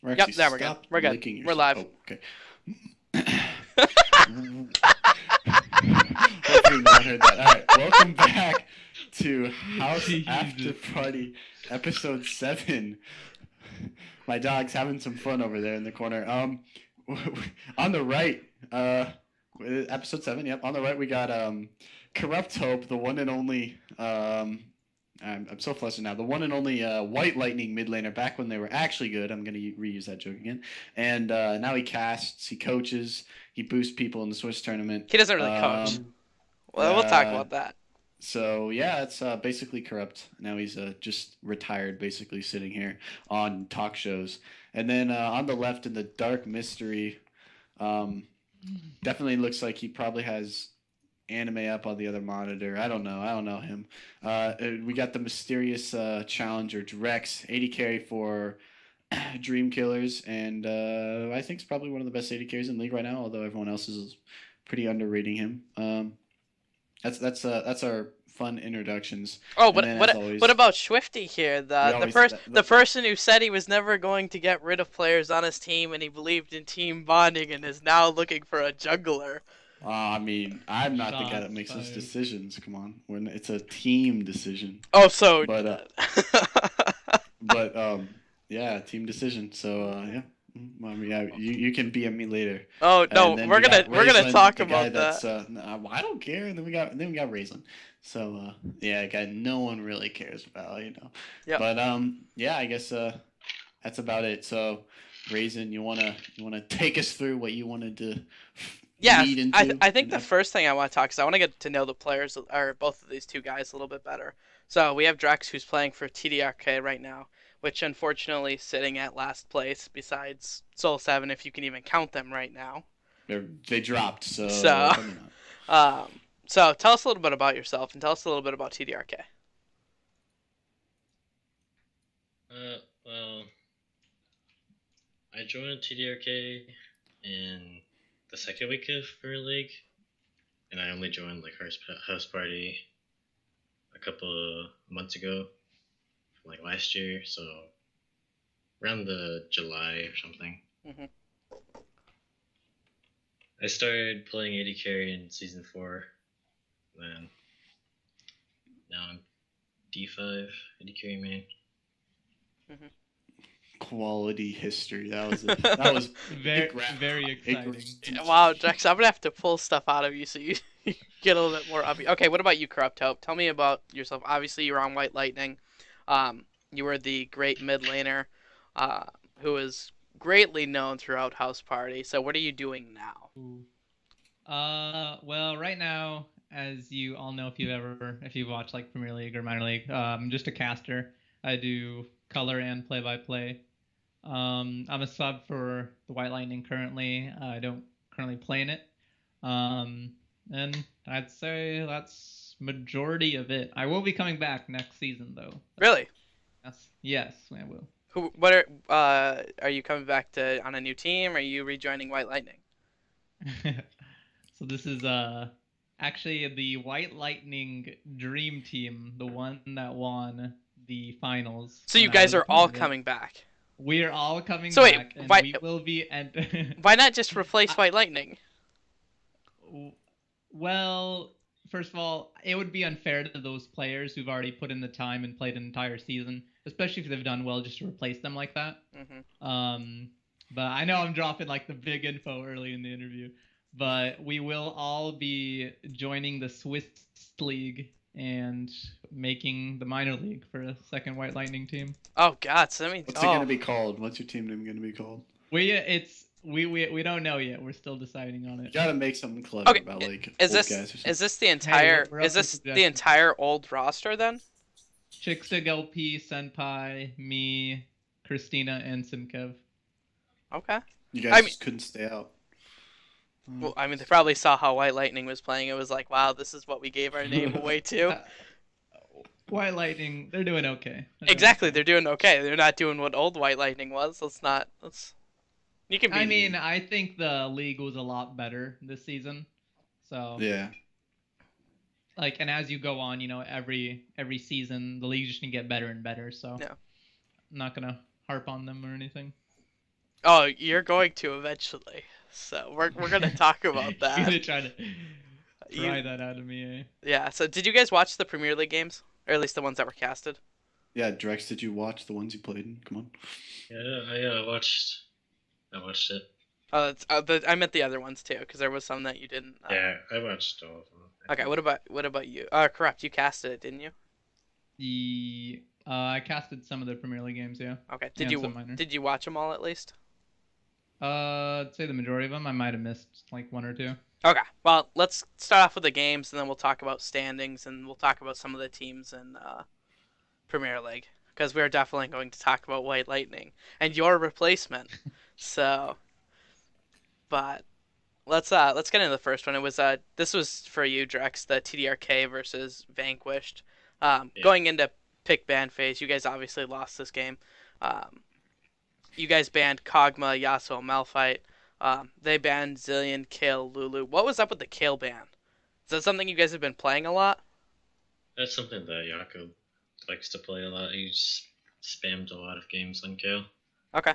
Yep, Rexy, there we're good. stop We're good. licking your. We're live. Oh, okay. Hopefully no one heard that. All right, welcome back to House After Jesus. Party, episode 7. My dog's having some fun over there in the corner. On the right, episode 7. Yep, on the right we got Corrupt Hope, the one and only. I'm so flustered now. The one and only White Lightning mid laner back when they were actually good. I'm going to reuse that joke again. And now he casts, he coaches, he boosts people in the Swiss tournament. He doesn't really coach. Um, Well, we'll talk about that. so yeah, it's basically Corrupt. Now he's just retired, basically sitting here on talk shows. And then on the left in the Dark Mystery, definitely looks like he probably has anime up on the other monitor. I don't know. I don't know him. We got the mysterious challenger Drexe, 80 carry for Dream Killers, and I think it's probably one of the best 80 carries in the league right now. Although everyone else is pretty underrating him. That's our fun introductions. Oh, And but then, as what always, what about Swifty here? The the always first the person who said he was never going to get rid of players on his team and he believed in team bonding and is now looking for a jungler. I mean, I'm not the guy that Shots makes those fired. decisions. Come on, it's a team decision. Oh, so. But yeah, team decision. So yeah. I mean, yeah, you can BM me later. Oh no, And then we're we got gonna Raisin, talk the guy about that's that. I don't care. And then we got Raisin. So yeah, a guy no one really cares about, you know. Yep. But yeah, I guess that's about it. So Raisin, you wanna take us through what you wanted to Yeah, lead into? I think the first thing I want to talk is I want to get to know the players or both of these two guys a little bit better. So we have Drex who's playing for TDRK right now, which unfortunately is sitting at last place besides Soul 7 if you can even count them right now. They dropped, so So, probably not. so tell us a little bit about yourself and tell us a little bit about TDRK. Well, I joined TDRK in the second week of Premier League, and I only joined like House Party a couple of months ago, like last year, so around the July or something. Mhm. I started playing AD carry in season 4, then now I'm D5 AD carry main. Quality history. That was Very, very exciting. Wow, Drex, I'm gonna have to pull stuff out of you so you get a little bit more obvious. Okay, what about you, Corrupt Hope? Tell me about yourself. Obviously, you're on White Lightning. You were the great mid laner, who is greatly known throughout House Party. So, what are you doing now? Ooh. Well, right now, as you all know, if you've watched like Premier League or minor league, I'm just a caster. I do color and play-by-play. I'm a sub for the White Lightning currently. I don't currently play in it. And I'd say that's majority of it. I will be coming back next season though. Really? Yes, I will. What are you coming back to on a new team? Or are you rejoining White Lightning? So this is actually the White Lightning Dream Team, the one that won the finals. So you when I guys was a are part all of it. coming back. We're all coming So wait, back, and why- we will be. And Why not just replace White Lightning? well, first of all, it would be unfair to those players who've already put in the time and played an entire season, especially if they've done well, just to replace them like that. But I know I'm dropping like the big info early in the interview, but we will all be joining the Swiss League and making the minor league for a second White Lightning team. Oh God, so that means What's it gonna be called? What's your team name gonna be called? We don't know yet. We're still deciding on You it. gotta make something clever Okay, about like is old this guys or something. is this the entire we're up is for this the suggestions. entire old roster then? Chicksig LP, Senpai, me, Christina, and Simkev. Okay. You guys I mean- just couldn't stay out. Well, I mean, they probably saw how White Lightning was playing. It was like, wow, this is what we gave our name away to. White Lightning, they're doing okay. Exactly, they're doing okay. They're not doing what old White Lightning was. Let's. You can be. I mean, I think the league was a lot better this season. So Yeah. like, and as you go on, every season the league's just gonna get better and better. So Yeah. I'm not gonna harp on them or anything. Oh, you're going to eventually. So we're gonna talk about You're that. gonna try to You pry that out of me, eh? Yeah. So did you guys watch the Premier League games, or at least the ones that were casted? Yeah, Drex, did you watch the ones you played in? Come on. Yeah, I watched it. Oh, I meant the other ones too, because there was some that you didn't. Yeah, I watched all of them. I Okay. think. What about you? Correct. You casted it, didn't you? I casted some of the Premier League games, yeah, Okay. and some minor. Did you watch them all at least? I'd say the majority of them. I might have missed like one or two. Okay. Well, let's start off with the games, and then we'll talk about standings, and we'll talk about some of the teams in Premier League, because we're definitely going to talk about White Lightning and your replacement. So, but let's get into the first one. It was this was for you, Drex, the TDRK versus Vanquished. Yeah. Going into pick ban phase, you guys obviously lost this game. Um, you guys banned Kog'Maw, Yasuo, Malphite. They banned Zillion, Kale, Lulu. What was up with the Kale ban? Is that something you guys have been playing a lot? That's something that Jakob likes to play a lot. He's spammed a lot of games on Kale, Okay.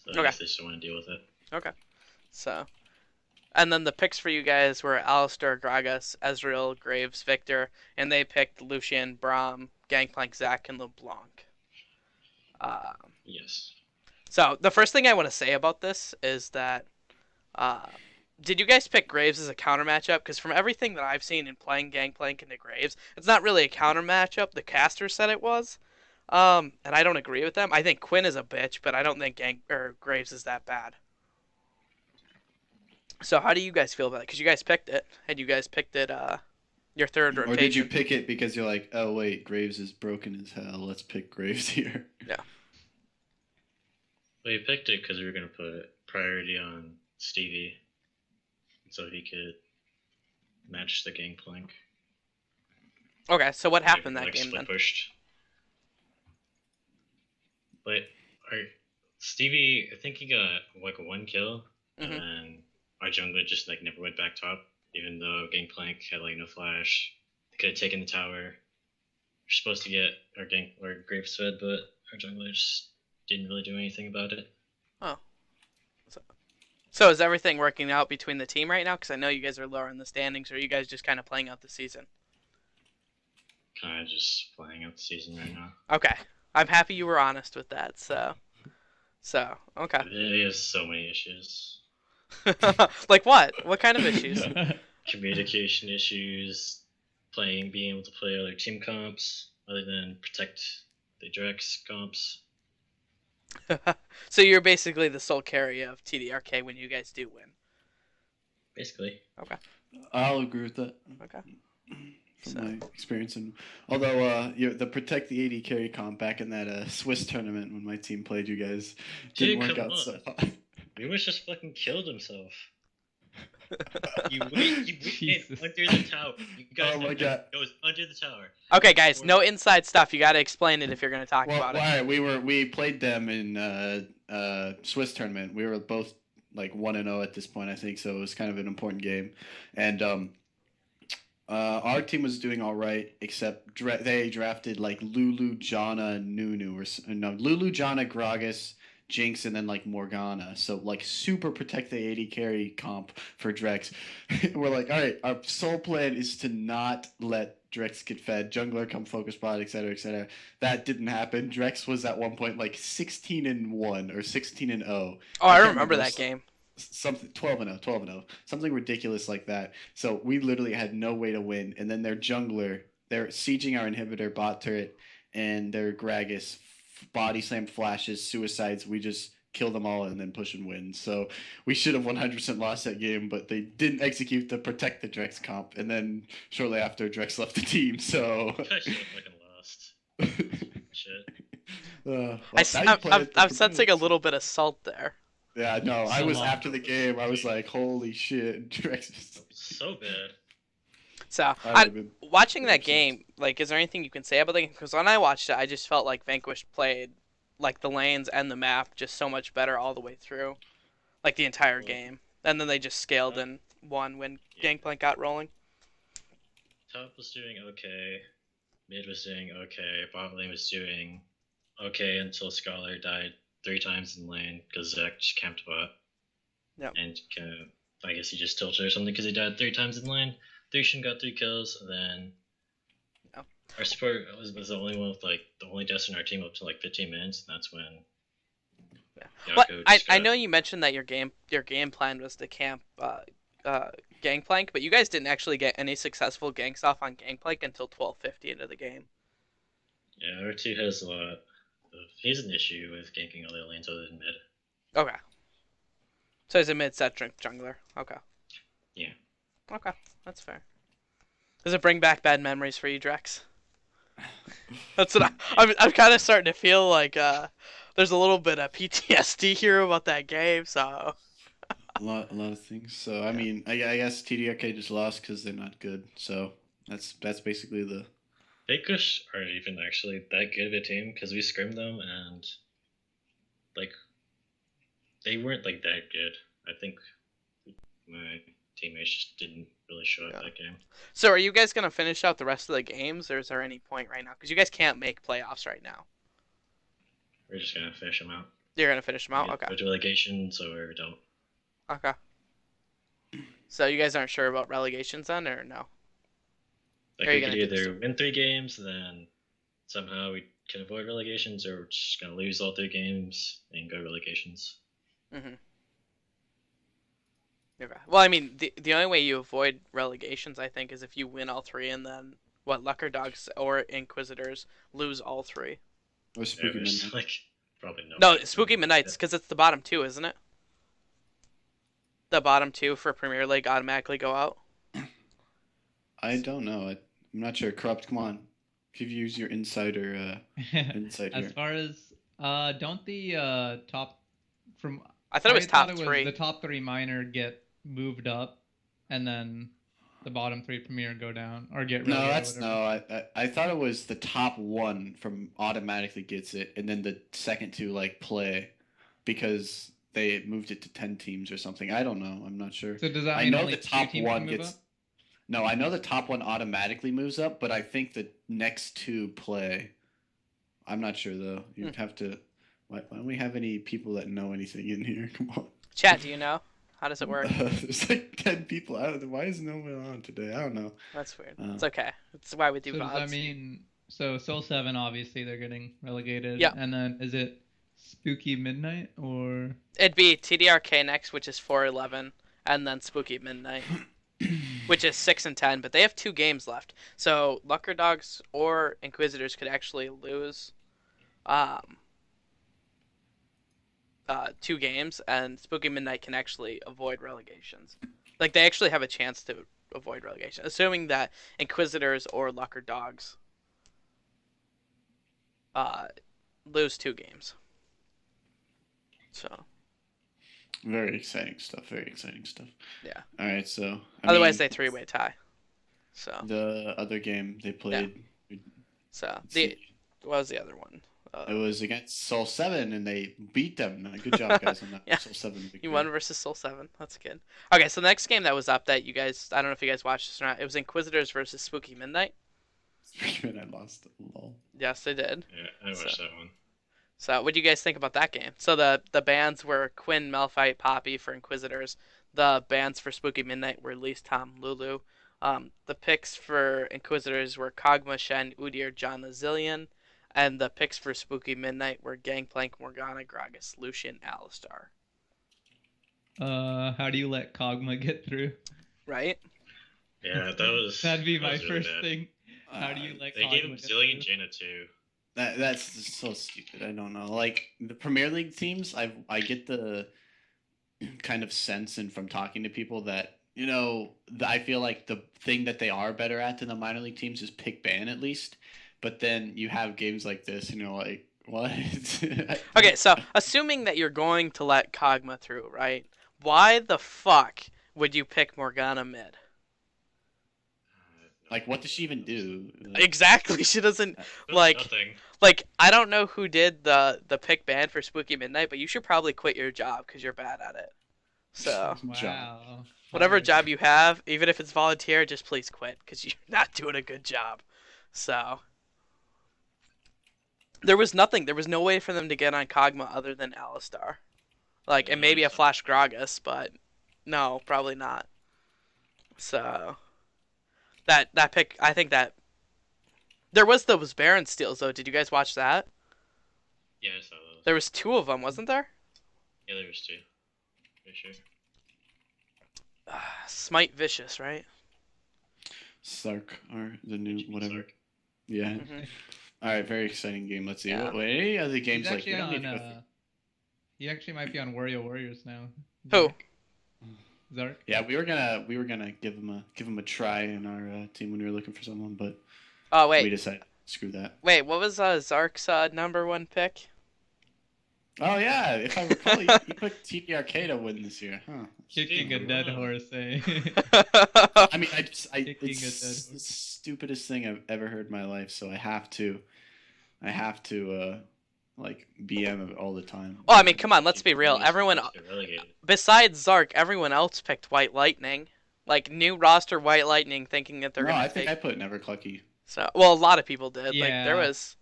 so I Okay. guess they just don't want to deal with it. Okay. So, and then the picks for you guys were Alistair, Gragas, Ezreal, Graves, Victor, and they picked Lucian, Braum, Gangplank, Zac, and LeBlanc. Yes. So the first thing I want to say about this is that, uh, did you guys pick Graves as a counter matchup? Because from everything that I've seen in playing Gangplank into Graves, it's not really a counter matchup. The caster said it was, and I don't agree with them. I think Quinn is a bitch, but I don't think Graves is that bad. So how do you guys feel about it? Because you guys picked it, and you guys picked it your third Or did you rotation. pick it because you're like, oh wait, Graves is broken as hell. Let's pick Graves here. Yeah. Well, you picked it because we were gonna put priority on Stevie, so he could match the Gangplank. Okay, so what happened that Like game split then? pushed. But our Stevie, I think he got like one kill, and Mhm. then our jungler just like never went back top, even though Gangplank had like no flash. They could have taken the tower. We're supposed to get our Graves fed, but our jungler just didn't really do anything about it. Oh, so is everything working out between the team right now? Because I know you guys are lower in the standings, or are you guys just kind of playing out the season? Kind of just playing out the season right now. Okay, I'm happy you were honest with that. Okay. He has so many issues. Like what? What kind of issues? Communication issues, being able to play other team comps other than protect the Drexe comps. So you're basically the sole carry of TDRK when you guys do win. Basically. I'll agree with that. Okay. From So- my experience, and although the protect the AD carry comp back in that Swiss tournament when my team played you guys didn't Dude, work come out on. so. Remus just fucking killed himself. You went Jesus. under the tower. You guys Oh my God. goes under the tower. Okay, guys, no inside stuff. You got to explain it if you're going to talk Well, about it. all right, we played them in Swiss tournament. We were both like 1-0 at this point, I think. So it was kind of an important game, and our team was doing all right, except they drafted like Lulu, Jana, Nunu, no, Lulu, Jana, Gragas, Jinx, and then like Morgana. So like super protect the AD carry comp for Drex. We're like, all right, our sole plan is to not let Drex get fed, jungler come focus bot, etc., etc. That didn't happen. Drex was at one point like 16-1 or 16-0. Oh, I can't remember that game. Something 12-0, something ridiculous like that. So we literally had no way to win. And then their jungler, they're sieging our inhibitor bot turret, and their Gragas body slam flashes, suicides. We just kill them all and then push and win. So we should have 100% lost that game, but they didn't execute the protect the Drex comp. And then shortly after, Drex left the team. So You guys should have fucking lost. Shit. well, I, now you play I'm, it for I'm sensing a minutes. little bit of salt there. Yeah, no, I So was long. after the game. I was like, holy shit, Drex. So bad. So, I would've been watching that 100%. game, like, is there anything you can say about the game? Because when I watched it, I just felt like Vanquish played, like, the lanes and the map just so much better all the way through, like, the entire game. And then they just scaled and won when Gangplank got rolling. Top was doing okay. Mid was doing okay. Bot lane was doing okay until Scholar died 3 times in lane because Zach just camped bot. Yep. And I guess he just tilted or something because he died 3 times in lane. Threeshin got 3 kills, and then Yep. our support was the only one with the only deaths in our team up to 15 minutes, and that's when. Yeah. But I got... know you mentioned that your game plan was to camp Gangplank, but you guys didn't actually get any successful ganks off on Gangplank until 12:50 into the game. Yeah, R2 has a lot. He's an issue with ganking other lanes other than mid. Okay. So he's a mid-set jungler. Okay. Yeah. Okay, that's fair. Does it bring back bad memories for you, Drexe? That's what I'm kind of starting to feel like. There's a little bit of PTSD here about that game. So. A lot of things. So I mean, I guess TDRK just lost because they're not good. So that's basically the. Bakush aren't even actually that good of a team because we scrimmed them and they weren't that good. I think my teammates just didn't really show up that game. So are you guys gonna finish out the rest of the games, or is there any point right now? Because you guys can't make playoffs right now. We're just gonna finish them out. You're gonna finish them out, okay? Go to relegations or don't. Okay. So you guys aren't sure about relegations then, or no? Like we could either win 3 games, then somehow we can avoid relegations, or we're just gonna lose all 3 games and go relegations. Mm-hmm. Okay. Well, I mean, the only way you avoid relegations, I think, is if you win all 3 and then Lucker Dogs or Inquisitors lose all 3. Or Spooky Midnight. Probably no. Spooky Midnight's because it's the bottom 2, isn't it? The bottom 2 for Premier League automatically go out. I don't know. I'm not sure. Corrupt, come on. Give use your insider insight here. As far as don't the top from I thought it was top 3. The top 3 minor get moved up, and then the bottom 3 premier go down or get relegated. I thought it was the top 1 from automatically gets it, and then the second 2 play because they moved it to 10 teams or something. I don't know. I'm not sure. So does that mean only the top 2 1 move gets? Up? No, I know the top 1 automatically moves up, but I think the next 2 play. I'm not sure though. You'd have to. Why don't we have any people that know anything in here? Come on. Chat, do you know? How does it work? There's 10 people. Why is no one on today? I don't know. That's weird. It's okay. It's why we do VODs. Does that mean Soul 7 obviously they're getting relegated? Yeah. And then is it Spooky Midnight or? It'd be TDRK next, which is 4-11, and then Spooky Midnight, which is 6-10. But they have 2 games left, so Lucker Dogs or Inquisitors could actually lose 2 games, and Spooky Midnight can actually avoid relegations. They actually have a chance to avoid relegation, assuming that Inquisitors or Lucker Dogs lose 2 games. So. Very exciting stuff. Yeah. All right, so. Otherwise, they 3-way tie. So. The other game they played. Yeah. So what was the other one? It was against Soul 7, and they beat them. Good job, guys, on that. Yeah. Soul 7 victory. You won versus Soul 7. That's good. Okay, so the next game that was up that you guys, I don't know if you guys watched this or not, it was Inquisitors versus Spooky Midnight. I lost. Lol. Yes, they did. Yeah, I watched that one. So, what do you guys think about that game? So the bans were Quinn, Malphite, Poppy for Inquisitors. The bans for Spooky Midnight were Elise, Tom, Lulu. The picks for Inquisitors were Kog'Maw, Shen, Udyr, John the Zillion. And the picks for Spooky Midnight were Gangplank, Morgana, Gragas, Lucian, Alistar. How do you let Kog'Maw get through? Right? Yeah, that'd be my really first bad. thing. How do you let They Kog'Maw gave him get Zillion through? Jaina too. That's just so stupid. I don't know. The Premier League teams, I get the kind of sense and from talking to people that I feel like the thing that they are better at than the minor league teams is pick ban at least. But then you have games like this, and you're like, what? Okay, so assuming that you're going to let Kog'Maw through, right? Why the fuck would you pick Morgana mid? What does she even do? Exactly, she doesn't Nothing. I don't know who did the pick ban for Spooky Midnight, but you should probably quit your job because you're bad at it. So Wow. whatever job you have, even if it's volunteer, just please quit because you're not doing a good job. So. There was nothing. There was no way for them to get on Kog'Maw other than Alistar. Like, and maybe a So Flash Gragas, but no, probably not. So that pick, I think that there was those Baron steals though. Did you guys watch that? yeah, I saw those. There was two of them, wasn't there? Yeah, there was two. For sure. Smite Vicious, right? Sark or the new whatever. Sark. Yeah. hmm All right, very exciting game. Let's see. Yeah. What any other He's games like actually we don't need on. to go through. He actually might be on Wario Warriors now. Who? Zark. Yeah, we were gonna give him a try in our team when we were looking for someone, but Oh we wait, decided screw that. wait. What was Zark's number one pick? Oh yeah, if I recall, he picked TDRK to win this year, huh? Kicking a dead horse, eh? I mean, Kicking a it's dead the stupidest thing I've ever heard in my life, so I have to like BM it all the time. Well, I mean, come on. Let's be real. He's Everyone supposed to get relegated. besides Zark, everyone else picked White Lightning. Like new roster White Lightning, thinking that they're No, gonna I think take. I put Never Clucky. So, well, a lot of people did. Like Yeah. there was.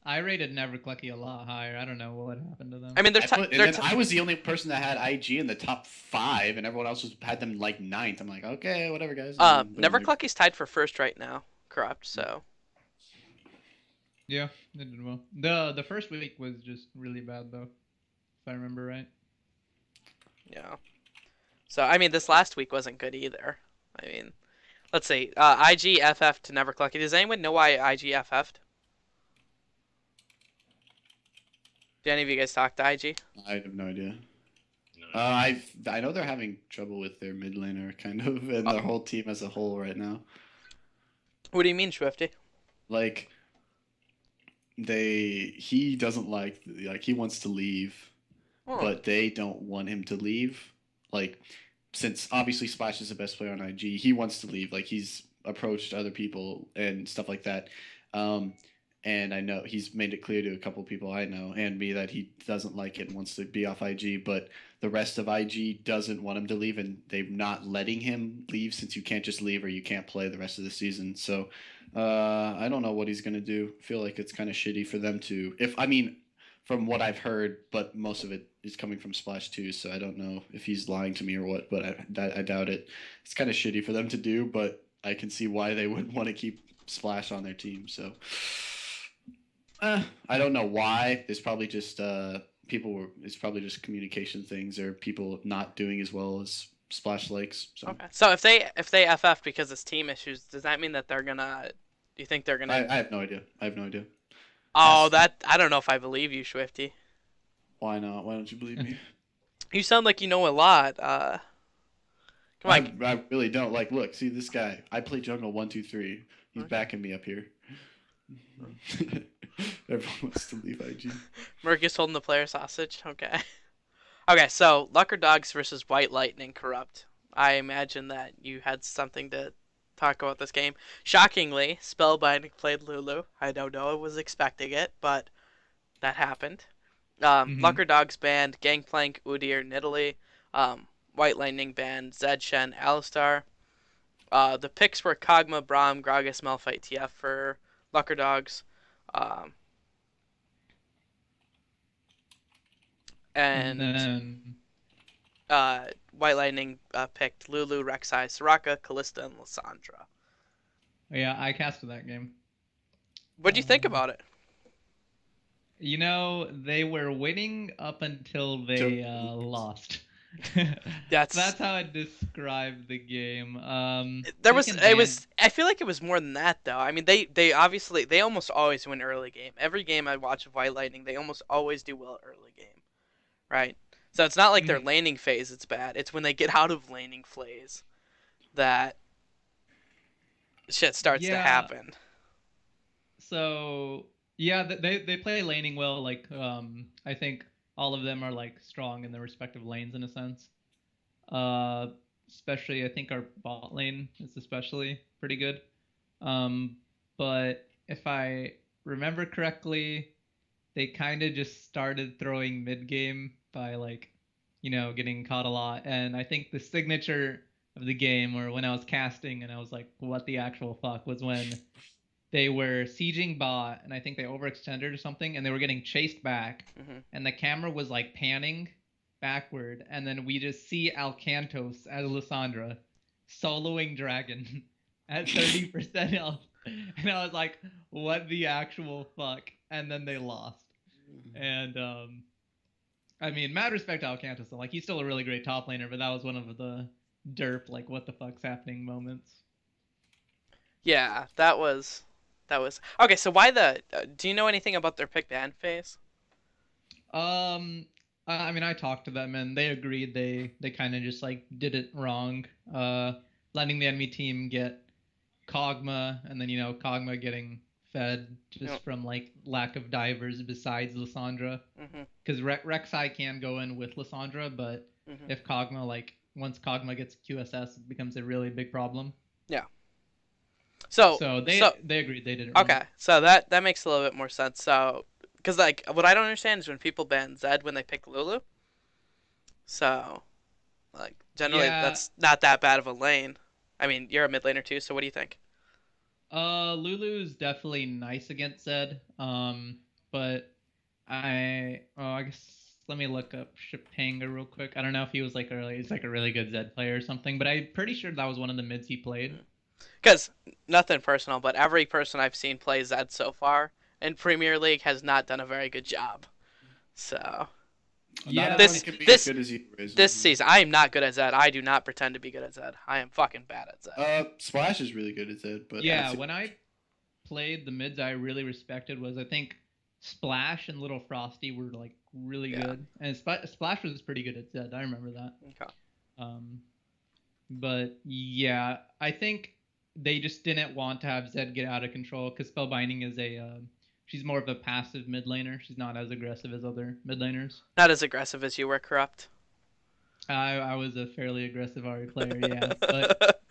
I rated Neverclucky a lot higher. I don't know what happened to them. I mean, I was the only person that had IG in the top 5, and everyone else had them like 9th. I'm like, okay, whatever, guys. Neverclucky's tied for first right now. Corrupt. So. Yeah, they did well. The first week was just really bad though, if I remember right. Yeah. So I mean, this last week wasn't good either. I mean, let's see. IGFF to Neverclucky. Does anyone know why IGFF'd? Did any of you guys talk to IG? I have no idea. No. I know they're having trouble with their mid laner, kind of, and their whole team as a whole right now. What do you mean, Swifty? Like, he doesn't like he wants to leave, Oh. but they don't want him to leave. Like, since obviously Splash is the best player on IG, he wants to leave. Like, he's approached other people and stuff like that. And I know he's made it clear to a couple people I know and me that he doesn't like it and wants to be off IG, but the rest of IG doesn't want him to leave, and they're not letting him leave since you can't just leave or you can't play the rest of the season. So I don't know what he's going to do. I feel like it's kind of shitty for them to, from what I've heard, but most of it is coming from Splash 2, so I don't know if he's lying to me or what, but I doubt it. It's kind of shitty for them to do, but I can see why they would want to keep Splash on their team, so... I don't know why. There's probably just it's probably just communication things or people not doing as well as Splash likes. So. Okay. So if they FF because it's team issues, does that mean that they're gonna? Do you think they're gonna? I have no idea. I have no idea. Oh, I don't know if I believe you, Swifty. Why not? Why don't you believe me? You sound like you know a lot. Come on. I really don't. Like, look, see this guy. I play jungle 1, 2, 3. He's Okay. backing me up here. Everyone wants to leave IG. Murky's holding the player's hostage. Okay. Okay, so Lucker Dogs versus White Lightning Corrupt. I imagine that you had something to talk about this game. Shockingly, Spellbinding played Lulu. I don't know, I was expecting it, but that happened. Lucker Dogs banned Gangplank, Udyr, Nidalee. White Lightning banned Zed, Shen, Alistar. The picks were Kog'Maw, Braum, Gragas, Malphite, TF for Lucker Dogs. And then White Lightning picked Lulu, Rek'Sai, Soraka, Kalista, and Lissandra. yeah, I casted that game. What'd you think about it? You know, they were winning up until they lost. That's how I describe the game. I feel like it was more than that though. I mean, they obviously they almost always win early game. Every game I watch of White Lightning, they almost always do well early game, right? So it's not like their laning phase it's bad. It's when they get out of laning phase that shit starts to happen. So yeah, they play laning well. Like I think all of them are like strong in their respective lanes in a sense. Especially I think our bot lane is especially pretty good. But if I remember correctly, they kind of just started throwing mid game by like, getting caught a lot. And I think the signature of the game, or when I was casting and I was like, what the actual fuck, was when they were sieging bot, and I think they overextended or something, and they were getting chased back, and the camera was like panning backward, and then we just see Alcantos as Lissandra soloing Dragon at 30% health, and I was like, what the actual fuck? And then they lost. And I mean, mad respect to Alcantos, though. Like, he's still a really great top laner, but that was one of the derp, like, what the fuck's happening moments. Yeah, that was okay. So why the? Do you know anything about their pick ban phase? I mean, I talked to them and they agreed they kind of just like did it wrong. Letting the enemy team get Kog'Maw, and then Kog'Maw getting fed just from like lack of divers besides Lissandra. Because Rek'Sai can go in with Lissandra, but if Kog'Maw, like, once Kog'Maw gets QSS, it becomes a really big problem. Yeah. So they agreed they did it wrong. Okay, so that makes a little bit more sense. So, because like what I don't understand is when people ban Zed when they pick Lulu. So, like, generally that's not that bad of a lane. I mean, you're a mid laner too, so what do you think? Lulu's definitely nice against Zed. But I guess let me look up Shipanga real quick. I don't know if he's like a really good Zed player or something, but I'm pretty sure that was one of the mids he played. Because, nothing personal, but every person I've seen play Zed so far in Premier League has not done a very good job. So, yeah, this season, I am not good at Zed. I do not pretend to be good at Zed. I am fucking bad at Zed. Splash is really good at Zed, but yeah, when I played the mids I really respected was, I think, Splash and Little Frosty were like really good, and Splash was pretty good at Zed. I remember that. Okay. But yeah, I think they just didn't want to have Zed get out of control because Spellbinding is she's more of a passive mid laner. She's not as aggressive as other mid laners. Not as aggressive as you were, Corrupt. I was a fairly aggressive Ahri player, yeah. But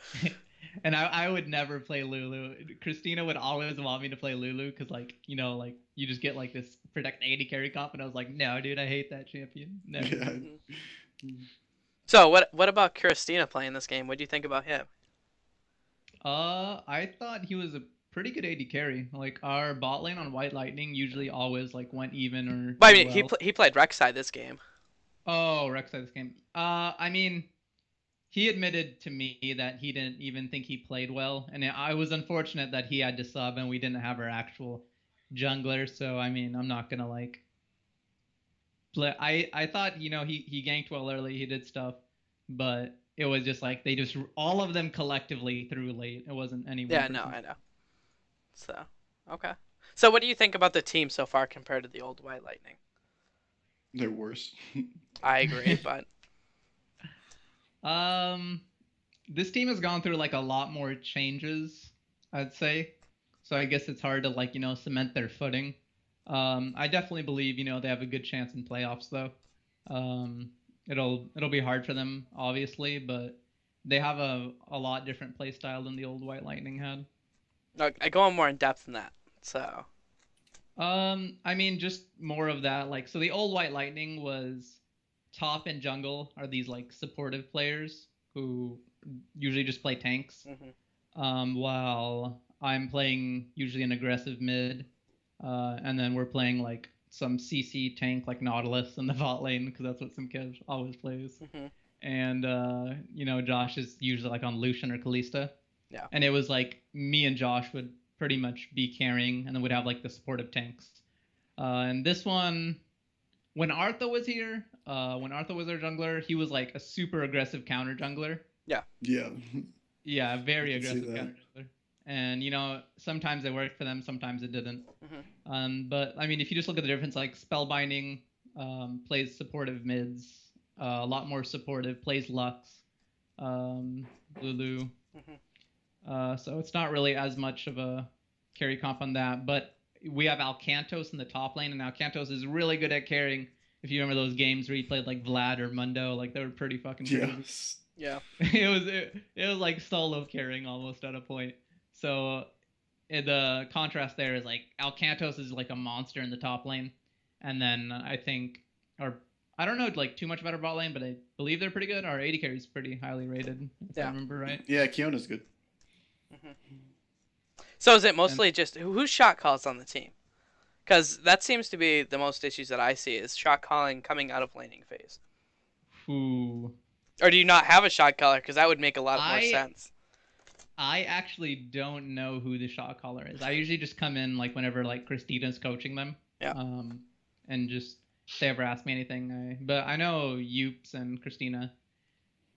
and I would never play Lulu. Christina would always want me to play Lulu because, like, like you just get like this protect 80 carry comp, and I was like, no, dude, I hate that champion. Never. Yeah. So what about Christina playing this game? What do you think about him? I thought he was a pretty good AD carry. Like, our bot lane on White Lightning usually always like went even or. But I mean, he played Rek'Sai this game. Oh, Rek'Sai this game. I mean, he admitted to me that he didn't even think he played well, and I was unfortunate that he had to sub and we didn't have our actual jungler. So I mean, I'm not gonna like. I thought he ganked well early. He did stuff, but it was just like they just all of them collectively threw late. It wasn't any. Yeah, no, I know. So okay. So what do you think about the team so far compared to the old White Lightning? They're worse. I agree, but this team has gone through like a lot more changes, I'd say. So I guess it's hard to like cement their footing. I definitely believe they have a good chance in playoffs though. It'll be hard for them obviously, but they have a lot different play style than the old White Lightning had. I go on more in depth than that. So I mean, just more of that. Like, so the old White Lightning was top and jungle are these like supportive players who usually just play tanks. While I'm playing usually an aggressive mid, and then we're playing like some CC tank like Nautilus in the bot lane because that's what some Kev always plays. And Josh is usually like on Lucian or Kalista. Yeah. And it was like me and Josh would pretty much be carrying, and then we'd have like the supportive tanks. And this one, when Artha was here, when Artha was our jungler, he was like a super aggressive counter jungler. Yeah. Yeah, very aggressive counter jungler. And sometimes it worked for them, sometimes it didn't. But I mean, if you just look at the difference, like Spellbinding plays supportive mids, a lot more supportive, plays Lux, Lulu. So it's not really as much of a carry comp on that. But we have Alcantos in the top lane, and Alcantos is really good at carrying. If you remember those games where he played like Vlad or Mundo, like they were pretty fucking crazy. Yes. Yeah. it was like solo carrying almost at a point. So the contrast there is like Alcantos is like a monster in the top lane, and then I don't know like too much about our bot lane, but I believe they're pretty good. Our AD carry is pretty highly rated, if I remember right. Yeah, Kiona's good. So is it And mostly just whose shot calls on the team? Because that seems to be the most issues that I see is shot calling coming out of laning phase. who Or do you not have a shot caller? Because that would make a lot more I sense. I actually don't know who the shot caller is. I usually just come in like whenever like Christina's coaching them. Yeah. And just if they ever ask me anything. But I know Youps and Christina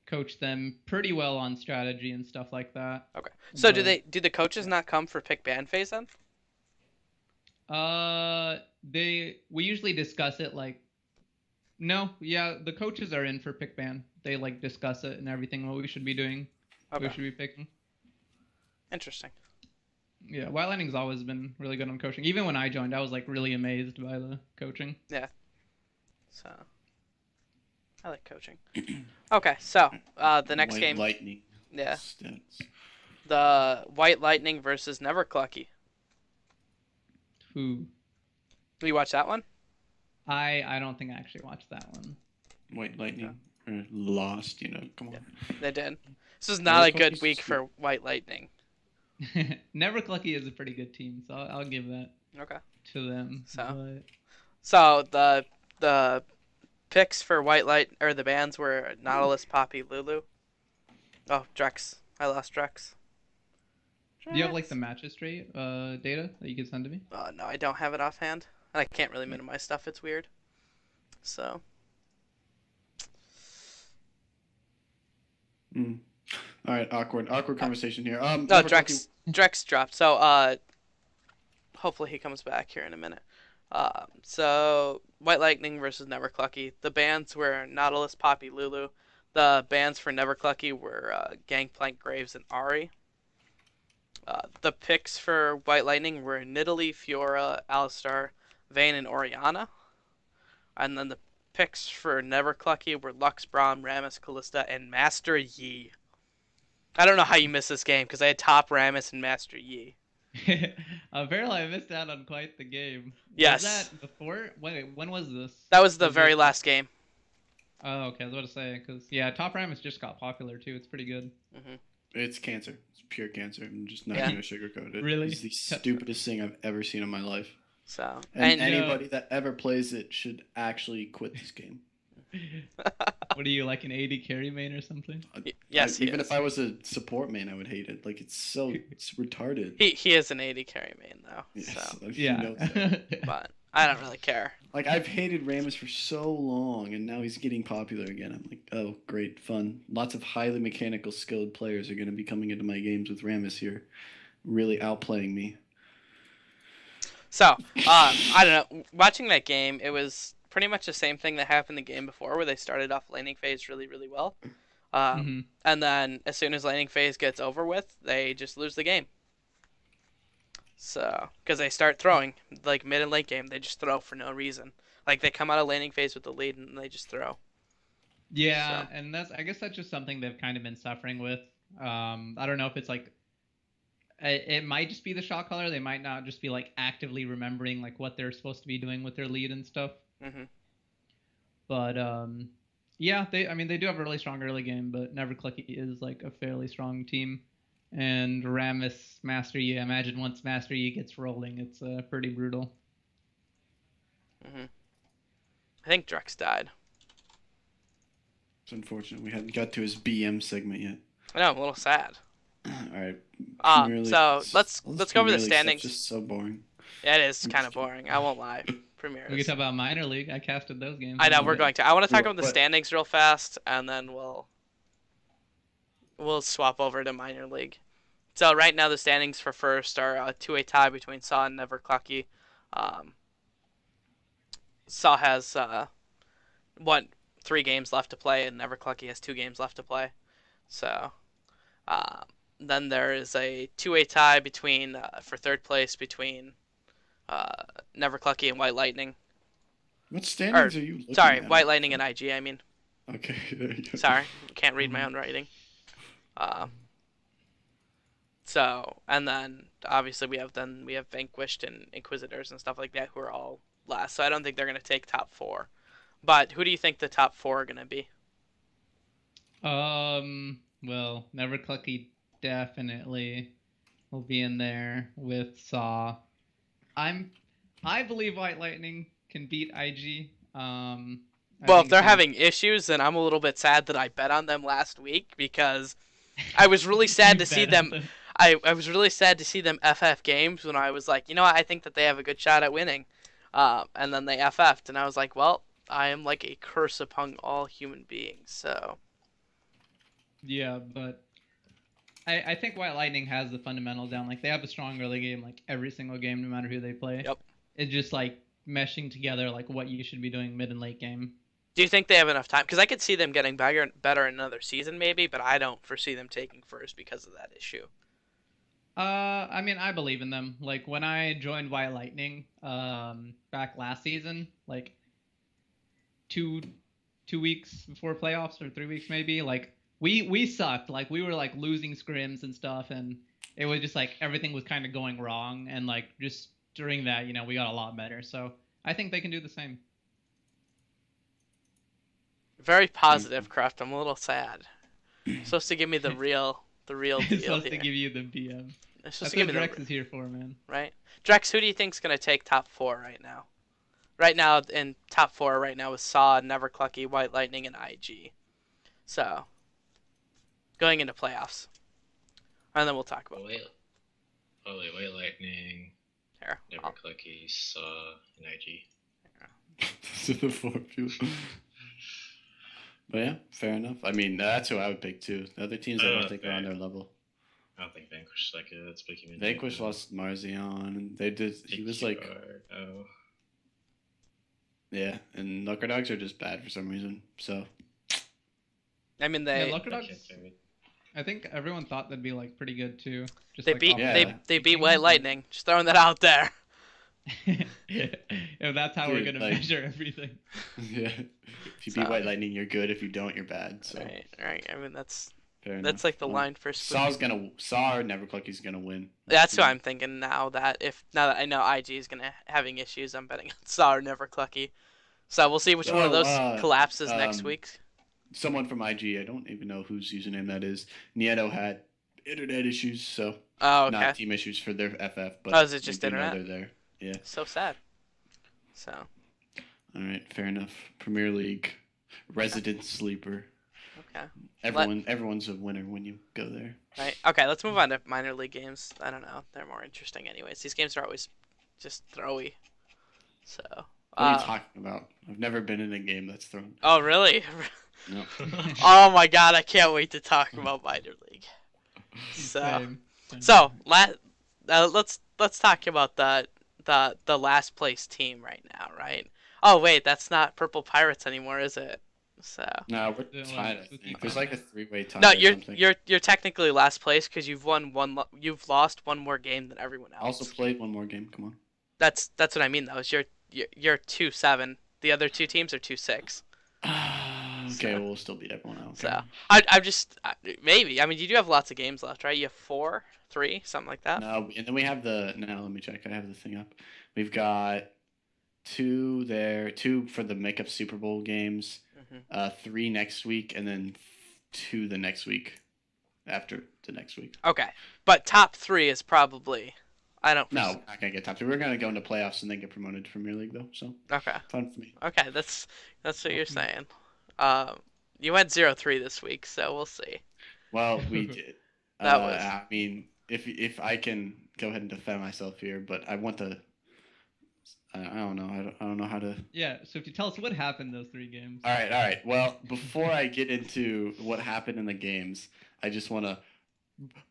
coach them pretty well on strategy and stuff like that. Okay. So But do the coaches not come for pick ban phase then? we usually discuss it like no, yeah, the coaches are in for pick ban. They like discuss it and everything what we should be doing. What we Okay. should be picking. Interesting. Yeah, White Lightning's always been really good on coaching. Even when I joined, I was like really amazed by the coaching. Yeah. So I like coaching. Okay, so the next White game, Lightning. yeah, Stats. the White Lightning versus Neverclucky. Who Will you watch that one? I don't think I actually watched that one. White Lightning. Or Lost, come on. Yeah. They did. This is not a good Neverclucky's week just for White Lightning. Neverclucky is a pretty good team, so I'll give that Okay. to them. So. But So the picks for White Light or the bands were Nautilus, Poppy, Lulu. Oh, Drexe. I lost Drexe. do you have like the matches straight data that you could send to me? No, I don't have it offhand. And I can't really minimize stuff. It's weird. So. All right, awkward conversation here. No, Neverclucky- Drexe dropped. So hopefully he comes back here in a minute. So White Lightning versus Neverclucky. The bans were Nautilus, Poppy, Lulu. The bans for Neverclucky were Gangplank, Graves, and Ari. The picks for White Lightning were Nidalee, Fiora, Alistar, Vayne, and Orianna. And then the picks for Neverclucky were Lux, Braum, Rammus, Callista, and Master Yi. I don't know how you missed this game because I had top Rammus and Master Yi. Apparently, I missed out on quite the game. Yes. Was that before? Wait, when was this? That was the Was very it- last game. Oh, okay. I was about to say because yeah, Top Ramus just got popular too. It's pretty good. It's cancer. It's pure cancer. I'm just not Yeah. going to sugarcoat it. Really? It's the stupidest thing I've ever seen in my life. So And and anybody that ever plays it should actually quit this game. What are you like an 80 carry main or something? yes, he Even is. if I was a support main, I would hate it. Like it's retarded. He is an 80 carry main though. Yes, So, like, Yeah. he knows that. but I don't really care. Like I've hated Rammus for so long, and now he's getting popular again. I'm like, oh, great, fun. Lots of highly mechanical, skilled players are going to be coming into my games with Rammus here, really outplaying me. So I don't know. Watching that game, it was pretty much the same thing that happened the game before, where they started off laning phase really, really well. And then as soon as laning phase gets over with, they just lose the game. So, because they start throwing, like mid and late game, they just throw for no reason. Like they come out of laning phase with the lead and they just throw. Yeah, So. and I guess that's just something they've kind of been suffering with. I don't know if it's like it might just be the shot caller. They might not just be like actively remembering like what they're supposed to be doing with their lead and stuff. But yeah, they do have a really strong early game, but Neverclucky is like a fairly strong team. And Rammus, Master Yi, I imagine once Master Yi gets rolling, it's pretty brutal. I think Drexe died. It's unfortunate we hadn't got to his BM segment yet. I know, I'm a little sad. All right. So let's go over the Premier League stuff's standings. Just so boring. Yeah, it is kind of boring. I won't lie. Premier. We could talk about minor league. I casted those games. I know we're going to. I want to talk Real- about the but- standings real fast, and then we'll swap over to minor league. So right now the standings for first are a 2-way tie between Saw and Neverclucky. Saw has 3 games left to play, and Neverclucky has 2 games left to play. So then there is a 2-way tie between for third place between Neverclucky and White Lightning. What standings are you looking Sorry, at? White Lightning and IG. I mean, Okay. There you go. sorry, can't read my own writing. So, and then obviously we have Vanquished and Inquisitors and stuff like that who are all last. So I don't think they're gonna take top 4. But who do you think the top 4 are gonna be? Well, Neverclucky definitely. will be in there with Saw. I believe White Lightning can beat IG. I Well, if think they're it's gonna. having issues, then I'm a little bit sad that I bet on them last week because I was really sad You to see bet on them. them. I was really sad to see them FF games when I was like, you know what, I think that they have a good shot at winning. And then they FF'd, and I was like, well, I am like a curse upon all human beings. So Yeah, but I think White Lightning has the fundamentals down. Like they have a strong early game, like every single game, no matter who they play. yep. It's just like meshing together, like what you should be doing mid and late game. Do you think they have enough time? Because I could see them getting better in another season, maybe, but I don't foresee them taking first because of that issue. I mean, I believe in them. Like when I joined White Lightning, back last season, like two 2 weeks before playoffs or 3 weeks maybe, like we sucked. Like we were like losing scrims and stuff, and it was just like everything was kind of going wrong. And like just during that, we got a lot better. So I think they can do the same. Very positive, Kraft. I'm a little sad. You're supposed to give me the real It's deal supposed to here. give you the BM. You're supposed That's to give what me Drex the is here for, man. right. Drex, who do you think's gonna take top four right now? Right now in top four right now is Saw, Neverclucky, White Lightning, and IG. So going into playoffs, and then we'll talk about White Lightning, here. Never Clucky, Saw, and IG. To the 4 people. But yeah, fair enough. I mean, that's who I would pick too. The other teams I don't think are on their level. I don't think Vanquish is like a that's Spooky Midnight. Vanquish lost Marzion, and they did. He was like, Oh. yeah, and Lucker Dogs are just bad for some reason. So I mean Yeah, they Lucker Dogs. I think everyone thought they'd be like pretty good too. Just they like beat off Yeah. they beat White Lightning. Just throwing that out there. If that's how we're Dude, gonna like- measure everything. yeah, if you So- beat White Lightning, you're good. If you don't, you're bad. So Right. I mean that's fair that's enough. like the line for Saw or Neverclucky's gonna win. That's what I'm thinking now that I know IG is gonna having issues, I'm betting on Saw or Neverclucky. So we'll see which one of those collapses next week. Someone from IG, I don't even know whose username that is. Nieto had internet issues, so Oh, okay. not team issues for their FF. But Oh, is it just we do know internet? They're there. Yeah. So sad. So All right, fair enough. Premier League, resident sleeper. okay. Everyone's a winner when you go there. Right. Okay, let's move on to minor league games. I don't know. They're more interesting anyways. These games are always just throwy. So What are you talking about? I've never been in a game that's thrown. Oh really? No. Oh my god, I can't wait to talk about minor league. So Same. let's talk about the last place team right now, right? Oh wait, that's not Purple Pirates anymore, is it? So No, we're Yeah, tied. I well, think there's like a 3-way tie. no, or something. you're technically last place because you've lost one more game than everyone I else. also played one more game. Come on. That's what I mean though. Is you're 2-7. The other two teams are 2-6. Okay, well, we'll still beat everyone else. So I'm just maybe. I mean, you do have lots of games left, right? You have 4, 3, something like that. No, and then we have now let me check. I have the thing up. We've got 2 there, 2 for the makeup Super Bowl games, Mhm. 3 next week, and then 2 the next week after the next week. Okay, but top 3 is probably. I don't. No, we're not gonna get top 2. We're gonna go into playoffs and then get promoted to Premier League though. So Okay. fun for me. Okay, that's what you're saying. You went 0-3 this week, so we'll see. Well, we did. That was- I mean, if I can go ahead and defend myself here, but I want to. I don't know. I don't know how to. Yeah. So if you tell us what happened those 3 games. All right. Well, before I get into what happened in the games, I just want to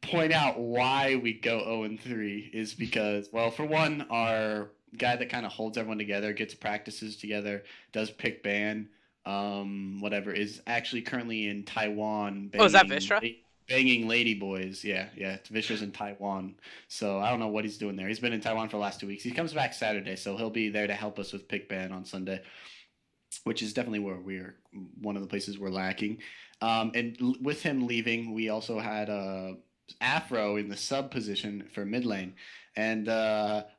point out why we go 0-3 is because, well, for one, our guy that kind of holds everyone together, gets practices together, does pick ban, whatever, is actually currently in Taiwan. Oh, is that Vistra? Banging lady boys. Yeah. Vishra's in Taiwan. So I don't know what he's doing there. He's been in Taiwan for the last 2 weeks. He comes back Saturday, so he'll be there to help us with pick ban on Sunday, which is definitely where we're one of the places we're lacking. With him leaving, we also had Afro in the sub position for mid lane. And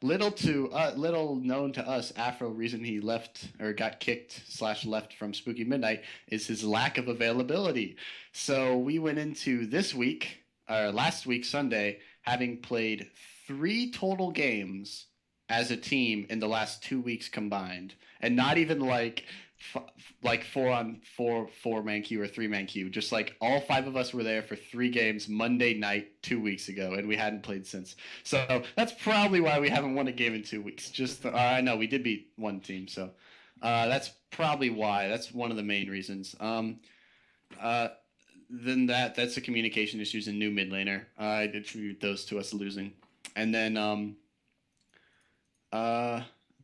little known to us, Afro reason he left or got kicked / left from Spooky Midnight is his lack of availability. So we went into this week, or last week Sunday, having played 3 total games as a team in the last 2 weeks combined, and not even like 4-on-4 man queue or 3-man queue. Just like all 5 of us were there for 3 games Monday night 2 weeks ago, and we hadn't played since. So that's probably why we haven't won a game in 2 weeks. I know we did beat one team, so that's probably why. That's one of the main reasons. Uh, then that's the communication issues in new mid laner. I attribute those to us losing, and then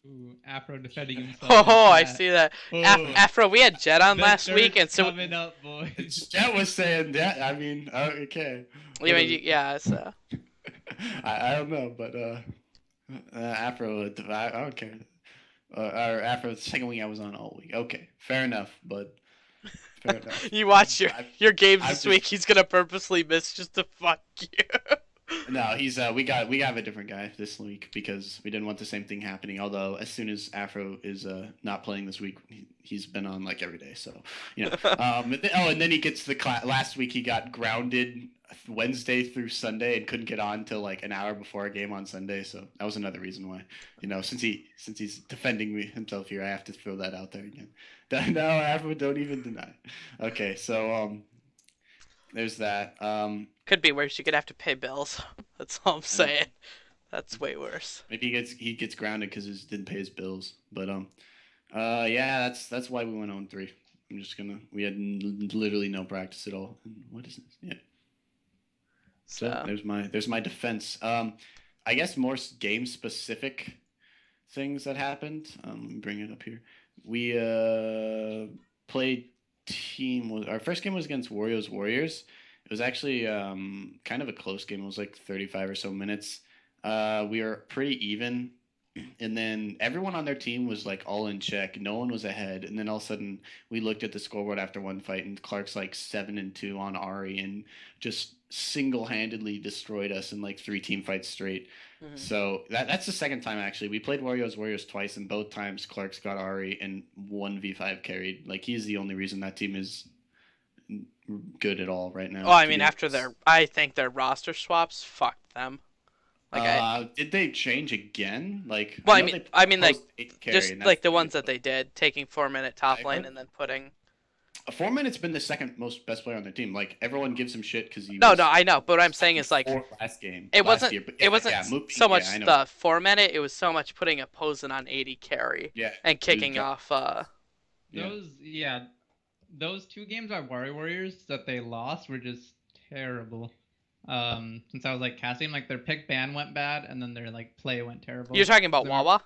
Ooh, Afro defending himself. Oh, in I chat. see that. Oh, Afro, we had Jet on last Vector's week, and so coming up, boys. Jet was saying that. I mean, okay. I mean, yeah. So I don't know, but Afro, I don't care. Or Afro, the second week I was on all week. Okay, fair enough, but fair enough. you watch your games I've this just- week. He's gonna purposely miss just to fuck you. No, he's we have a different guy this week because we didn't want the same thing happening. Although as soon as Afro is not playing this week, he's been on like every day. So and then he gets the last week he got grounded Wednesday through Sunday and couldn't get on till like an hour before a game on Sunday. So that was another reason why. Since he's defending himself here, I have to throw that out there again. No, Afro, don't even deny. Okay, so there's that. Could be worse. You're gonna have to pay bills. That's all I'm saying. That's way worse. Maybe he gets grounded because he didn't pay his bills. But yeah, that's why we went on 3. We had literally no practice at all. What is this? Yeah. So there's my defense. I guess more game specific things that happened. Let me bring it up here. We played our first game was against Warriors. It was actually kind of a close game. It was like 35 or so minutes. We were pretty even, and then everyone on their team was like all in check. No one was ahead, and then all of a sudden we looked at the scoreboard after one fight, and Clark's like 7-2 on Ari, and just single-handedly destroyed us in like 3 team fights straight. Mhm. So that's the second time actually. We played Warriors twice, and both times Clark's got Ari and 1v5 carried. Like he's the only reason that team is good at all right now. Oh, I mean, I think their roster swaps fucked them. Like did they change again? Like, well, know I mean, like, they post 8 carry, just and like that's the ones good, that they did, taking 4-minute top I lane heard- and then putting. 4-minute's been the second most best player on their team. Like everyone gives him shit because he. No, was I know, but what I'm saying is like last game. it last wasn't year, but it wasn't so much I know. the 4-minute. It was so much putting a Posen on 80 carry Yeah, and kicking got- off. Yeah. Those 2 games by Warriors that they lost were just terrible. Since I was like casting, like their pick ban went bad, and then their like play went terrible. You're talking about They're- Wawa.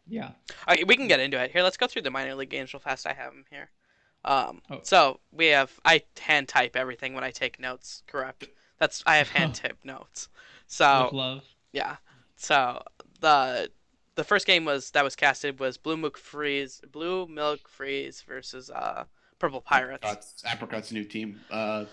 Yeah. Okay, we can get into it here. Let's go through the minor league games real fast. I have them here. Oh. So I hand type everything when I take notes. Correct. I have hand typed notes. So With love. yeah. So the first game that was casted was Blue Milk Freeze versus Purple Pirates. Apricot's new team. I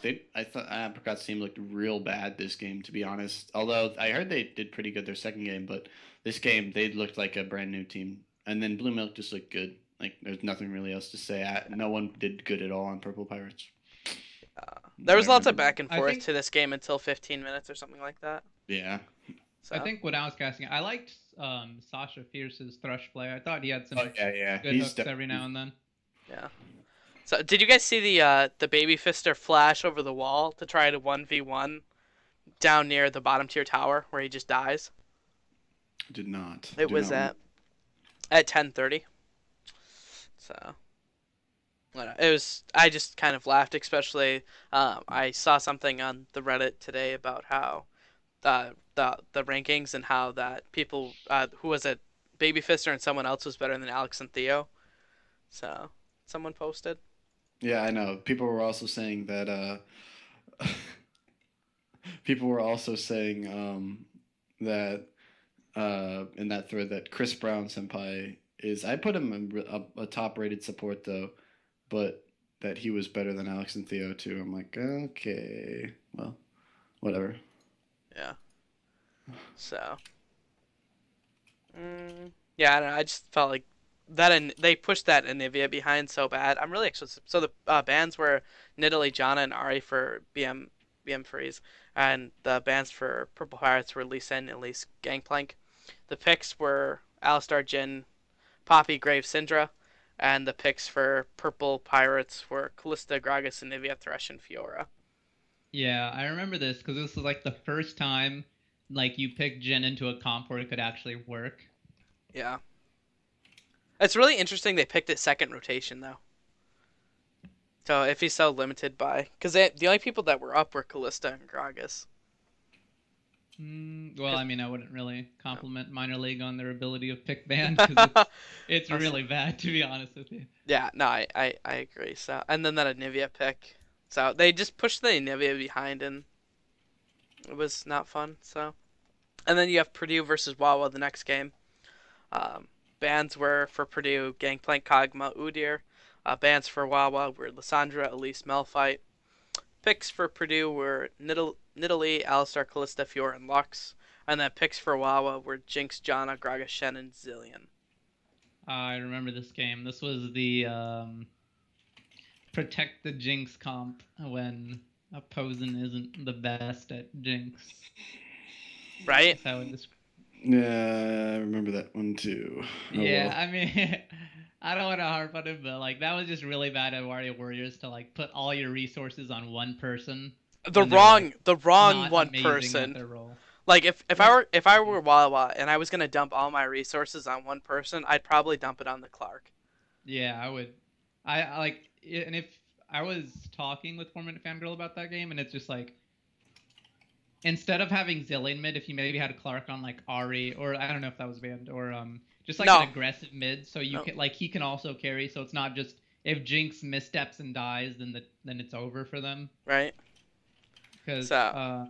thought Apricot's team looked real bad this game, to be honest. Although I heard they did pretty good their second game, but this game they looked like a brand new team. And then Blue Milk just looked good. Like there's nothing really else to say. No one did good at all on Purple Pirates. There was lots of back and I forth think- to this game until 15 minutes or something like that. Yeah. So I think when I was casting, I liked Sasha Fierce's Thrush play. I thought he had some Yeah. good hooks every now and then. yeah. So did you guys see the baby fister flash over the wall to try to 1v1 down near the bottom tier tower where he just dies? Did not. It Did was not. at 10:30. So I don't know. It was. I just kind of laughed, especially I saw something on the Reddit today about how the rankings and how that people who was it, Baby Fister and someone else was better than Alex and Theo. So someone posted. Yeah, I know. People were also saying that. People were also saying that in that thread that Chris Brown senpai is. I put him a top-rated support though, but that he was better than Alex and Theo too. I'm like, okay, well, whatever. Yeah. So. Yeah, I don't know. I just felt like that, and they pushed that Anivia behind so bad. I'm really excited. So the bans were Nidalee, Jana, and Ari for BM BM Freeze, and the bans for Purple Pirates were Lee Sin and Lee Gangplank. The picks were Alistar, Jhin, Poppy, Grave, Syndra, and the picks for Purple Pirates were Callista, Gragas, and Nivea, Thresh, and Fiora. Yeah, I remember this because this was like the first time like you picked Jhin into a comp where it could actually work. Yeah. It's really interesting they picked it second rotation, though. So if he's so limited by... Because the only people that were up were Callista and Gragas. Well, 'Cause- I mean, I wouldn't really compliment minor league on their ability of pick ban because it's really bad, to be honest with you. Yeah, no, I agree. So, and then that Anivia pick. So they just pushed the Anivia behind, and it was not fun. So, and then you have Purdue versus Wawa the next game. Bans were for Purdue Gangplank, Kog'Maw, Udyr. Bans for Wawa were Lissandra, Elise, Malphite. Picks for Purdue were Nidalee, Alistar, Callista, Fiora, and Lux. And then picks for Wawa were Jinx, Janna, Gragas, Shen, and Zillion. I remember this game. This was the Protect the Jinx comp when opposing isn't the best at Jinx. Right? That's how it describes. Yeah, I remember that one too. Yeah, well. I mean, I don't want to harp on it, but like that was just really bad at Wario Warriors to like put all your resources on one person. The when they're, wrong like, the wrong not one amazing at person. their role. Like if I were Wawa and I was gonna dump all my resources on one person, I'd probably dump it on the Clark. Yeah, I would. I like, and if I was talking with 4 Minute Fangirl about that game, and it's just like, instead of having Zillion mid, if you maybe had Clark on like Ari, or I don't know if that was banned, or just like No. an aggressive mid, so you No. can like he can also carry, so it's not just if Jinx missteps and dies, then it's over for them. Right? Because So-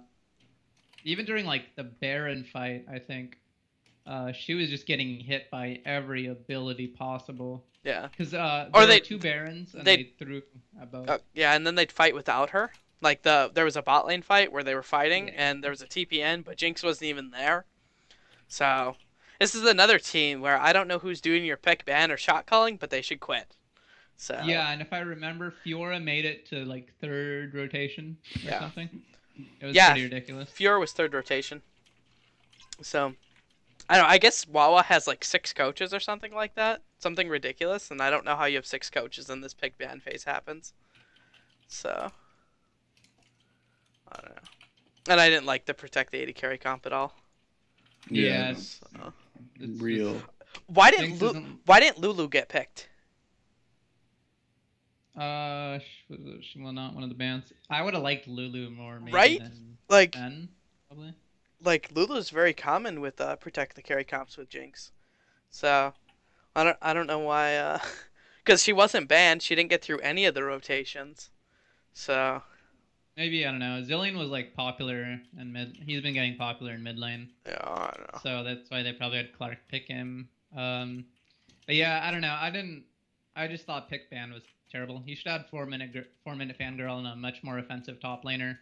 even during like the Baron fight, I think she was just getting hit by every ability possible. Yeah. Because there Or were they- 2 Barons, and they- they threw a bow. Yeah, and then they'd fight without her. Like there was a bot lane fight where they were fighting, Yeah. and there was a TPN, but Jinx wasn't even there. So this is another team where I don't know who's doing your pick ban or shot calling, but they should quit. So Yeah, and if I remember, Fiora made it to like 3rd rotation or Yeah. something. It was Yeah. pretty ridiculous. Fiora was 3rd rotation. So I don't know. I guess Wawa has like 6 coaches or something like that. Something ridiculous, and I don't know how you have 6 coaches and this pick ban phase happens. So I don't know. And I didn't like the Protect the 80 carry comp at all. Yeah, So, It's real. just- why didn't Jinx why didn't Lulu get picked? she was not one of the bands. I would have liked Lulu more, maybe Right? than Like Ben, probably. Lulu's very common with Protect the carry comps with Jinx. So I don't know why because she wasn't banned. She didn't get through any of the rotations. So Maybe, I don't know. Zillion was like popular in mid. He's been getting popular in mid lane, yeah, I don't know. so that's why they probably had Clark pick him. But yeah, I don't know. I just thought pick ban was terrible. He should have 4 minute Fangirl and a much more offensive top laner,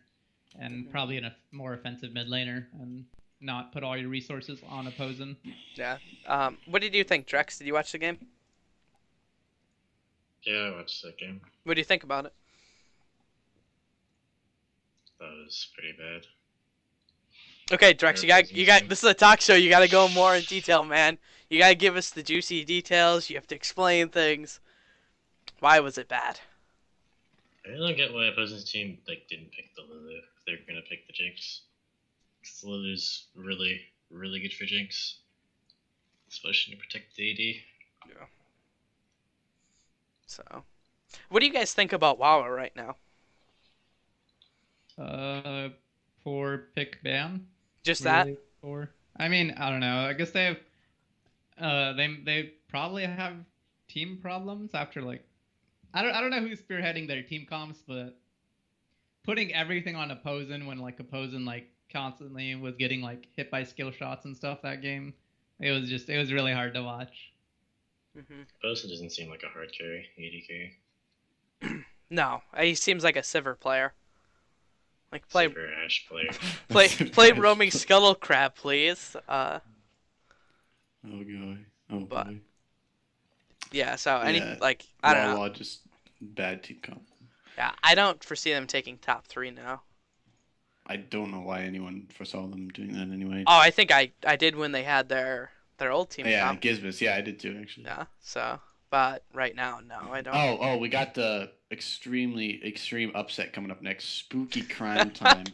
and probably in a more offensive mid laner, and not put all your resources on opposing. Yeah. What did you think, Drex? Did you watch the game? Yeah, I watched that game. What do you think about it? That was pretty bad. Okay, Drex, you got. This is a talk show. You got to go more in detail, man. You got to give us the juicy details. You have to explain things. Why was it bad? I don't get why opposing team like didn't pick the Lulu if they're gonna pick the Jinx. 'Cause the Lulu's really, really good for Jinx, especially to protect the AD. Yeah. So, what do you guys think about Wawa right now? For pick ban. Just that? Really? Or I mean, I don't know. I guess they have they probably have team problems after like I don't know who's spearheading their team comps, but putting everything on opposing when like opposing like constantly was getting like hit by skill shots and stuff that game. It was really hard to watch. Mm-hmm. Bosa doesn't seem like a hard carry, AD carry. No, he seems like a Sivir player. Like play Super Ash player. play roaming scuttle crab, please. Oh god. Oh But- boy. Yeah. So any Yeah. like I don't know. Wawa just bad team comp. Yeah, I don't foresee them taking top 3 now. I don't know why anyone foresaw them doing that anyway. Oh, I think I did when they had their old team Yeah, comp. Gizmos. Yeah, I did too actually. Yeah. So, but right now, no, I don't. Oh, we got the extremely extreme upset coming up next. Spooky Crime Time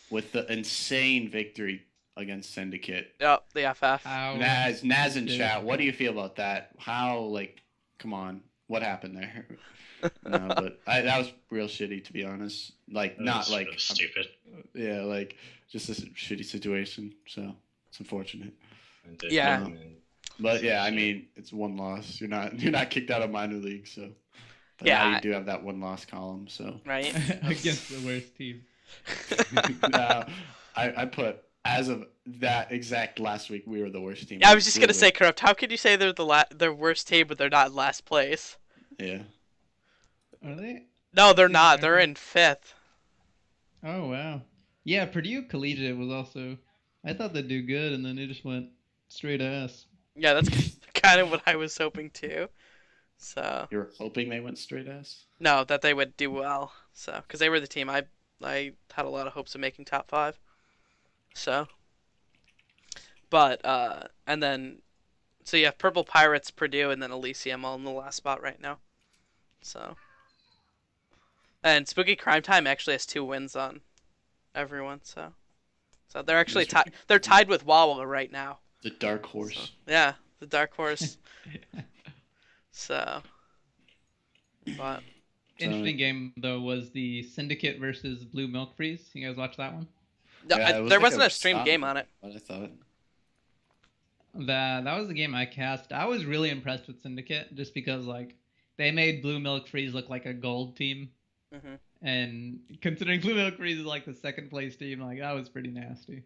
with the insane victory against Syndicate. Yep, the FF. How Naz in did- chat, what do you feel about that? How, like, come on, what happened there? No, but that was real shitty, to be honest. Like, That not was like, so stupid. yeah, like just a shitty situation. So it's unfortunate. And did Yeah. them and But so yeah, I shit. mean, it's one loss. You're not kicked out of minor league, so. But Yeah, now you do have that one loss column, so. Right. against the worst team. No, I put as of that exact last week, we were the worst team. Yeah, I was just gonna Literally. say, Corrupt. How could you say they're their worst team, but they're not in last place? Yeah. Are they? No, they're Seems not. like- They're in 5th. Oh wow. Yeah, Purdue Collegiate was also. I thought they'd do good, and then they just went straight ass. Yeah, that's kind of what I was hoping too. So You're hoping they went straight ass? no, that they would do well. So because they were the team I had a lot of hopes of making top 5. So, but and then so you have Purple Pirates, Purdue, and then Elysium all in the last spot right now. So. And Spooky Crime Time actually has 2 wins on everyone, so they're actually That's tied. They're tied with Wawa right now. The dark horse. So, yeah, the dark horse. So, but Interesting game though was the Syndicate versus Blue Milk Freeze. You guys watch that one? no, Yeah, it was there like wasn't a a streamed stop. game on it. What I thought. That was the game I cast. I was really impressed with Syndicate just because like they made Blue Milk Freeze look like a gold team, Hmm. and considering Blue Milk Freeze is like the second place team, like that was pretty nasty.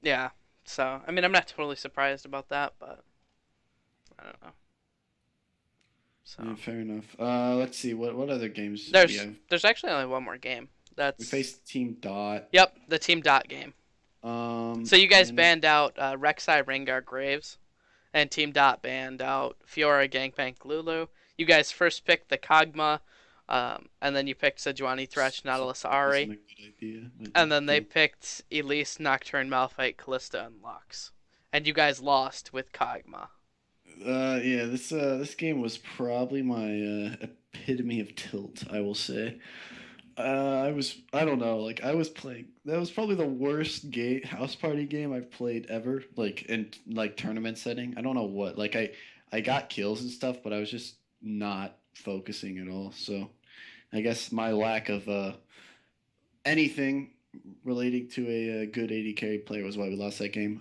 Yeah. So I mean, I'm not totally surprised about that, but I don't know. So Yeah, fair enough. Let's see. What other games do we have? there's actually only one more game. That's We faced Team Dot. Yep, the Team Dot game. So you guys and- banned out Rek'Sai, Rengar, Graves, and Team Dot banned out Fiora, Gangplank, Lulu. You guys first picked the Kog'Maw, and then you picked Sejuani, Thresh, Nautilus, Ari, Wasn't a good idea. and then they picked Elise, Nocturne, Malphite, Callista, and Lux. And you guys lost with Kog'Maw. Yeah, this game was probably my epitome of tilt, I will say. I don't know, like I was playing. That was probably the worst house party game I've played ever. Like in like tournament setting. I don't know what. Like I got kills and stuff, but I was just not focusing at all. So I guess my lack of anything relating to a good AD carry player was why we lost that game.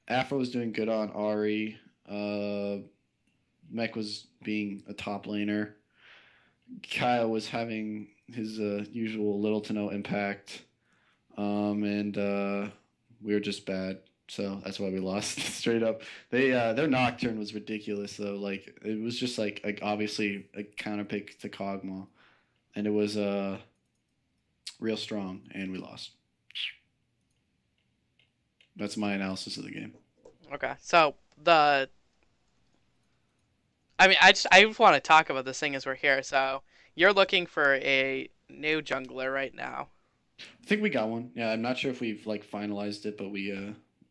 Afro was doing good on Ari. Mech was being a top laner. Kyle was having his usual little to no impact. And we were just bad. So that's why we lost straight up. Their Nocturne was ridiculous though. Like it was just like obviously a counter pick to Kog'Maw. And it was real strong and we lost. That's my analysis of the game. Okay, so I mean, I just want to talk about this thing as we're here. So you're looking for a new jungler right now. I think we got one. Yeah, I'm not sure if we've like finalized it, but we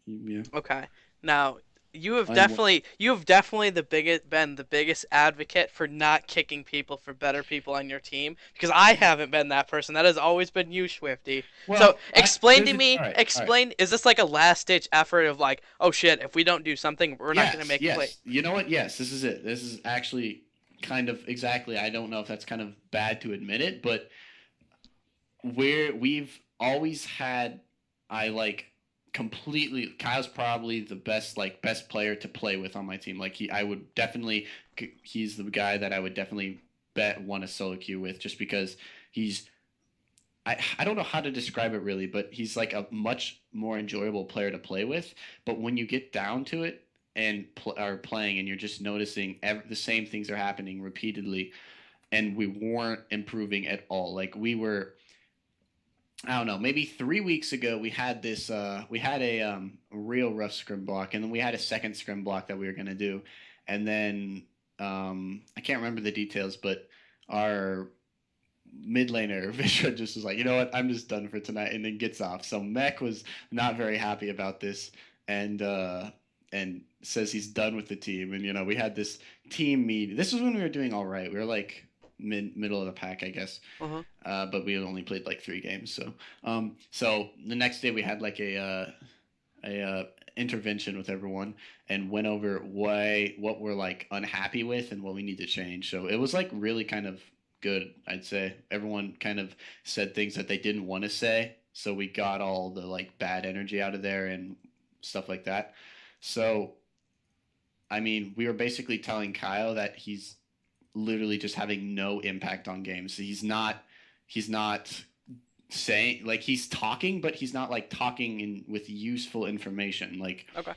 yeah. Okay. Now, you have I'm- definitely been the biggest advocate for not kicking people for better people on your team because I haven't been that person. That has always been you, Swifty. So explain to me. Explain. Is this like a last ditch effort of like, oh shit, if we don't do something, we're not gonna make yes. play. You know what? Yes, this is it. This is actually kind of exactly. I don't know if that's kind of bad to admit it, but we've always had. I like completely. Kyle's probably the best player to play with on my team. Like I would definitely. He's the guy that I would definitely want a solo queue with, just because he's. I don't know how to describe it really, but he's like a much more enjoyable player to play with. But when you get down to it and are playing, and you're just noticing the same things are happening repeatedly, and we weren't improving at all. Like we were. I don't know. Maybe 3 weeks ago, we had this. We had a real rough scrim block, and then we had a second scrim block that we were gonna do, and then I can't remember the details, but our mid laner Vishra just was like, you know what, I'm just done for tonight, and then gets off. So Mech was not very happy about this, and says he's done with the team. And we had this team meeting. This was when we were doing all right. We were like middle of the pack, I guess. Uh-huh. But we only played like 3 games. So the next day we had like a intervention with everyone and went over what we're like unhappy with and what we need to change. So it was like really kind of good, I'd say. Everyone kind of said things that they didn't want to say, so we got all the like bad energy out of there and stuff like that. So I mean, we were basically telling Kyle that he's literally just having no impact on games. He's not saying, like, he's talking, but he's not like talking with useful information. Like, Okay.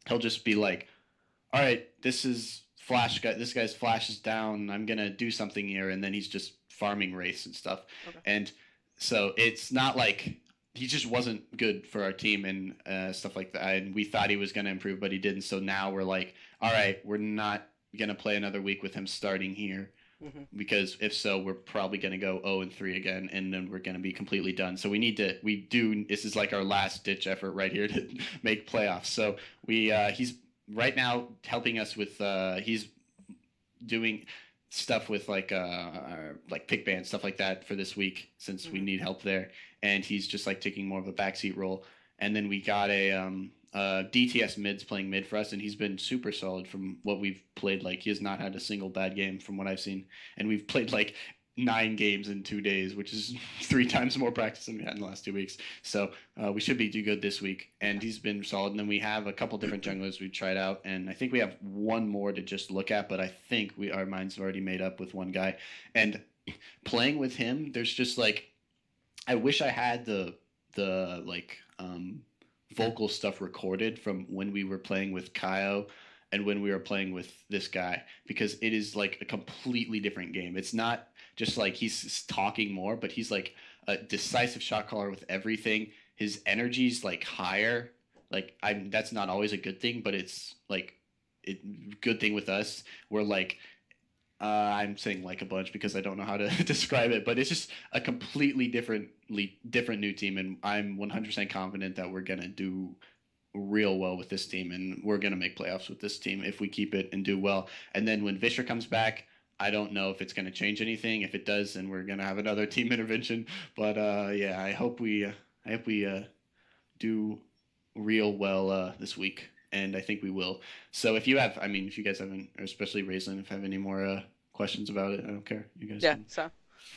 he'll just be like, all right, this is flash guy, this guy's flash is down, I'm gonna do something here, and then he's just farming wraiths and stuff. Okay. And so it's not like he just wasn't good for our team and stuff like that. And we thought he was gonna improve, but he didn't. So now we're like, all right, we're not gonna play another week with him starting here. Because if so, we're probably going to go 0-3 again, and then we're going to be completely done. So this is like our last ditch effort right here to make playoffs. So he's right now helping us with, he's doing stuff with like pick band, stuff like that for this week, since we need help there. And he's just like taking more of a backseat role. And then we got a DTS mid's playing mid for us, and he's been super solid from what we've played. Like, he has not had a single bad game from what I've seen, and we've played like 9 games in 2 days, which is 3 times more practice than we had in the last 2 weeks. So we should do good this week, and he's been solid. And then we have a couple different junglers we tried out, and I think we have one more to just look at, but I think our minds already made up with one guy. And playing with him, there's just like, I wish I had the vocal stuff recorded from when we were playing with Kaio and when we were playing with this guy, because it is like a completely different game. It's not just like he's talking more, but he's like a decisive shot caller with everything. His energy's like higher. Like, that's not always a good thing, but it's like good thing with us. We're like, I'm saying like a bunch because I don't know how to describe it, but it's just a completely different new team, and I'm 100% confident that we're gonna do real well with this team, and we're gonna make playoffs with this team if we keep it and do well. And then when Vischer comes back, I don't know if it's gonna change anything. If it does, then we're gonna have another team intervention. But yeah, I hope we do real well this week, and I think we will. So if you guys haven't, or especially Raisin, if you have any more questions about it, I don't care. You guys can So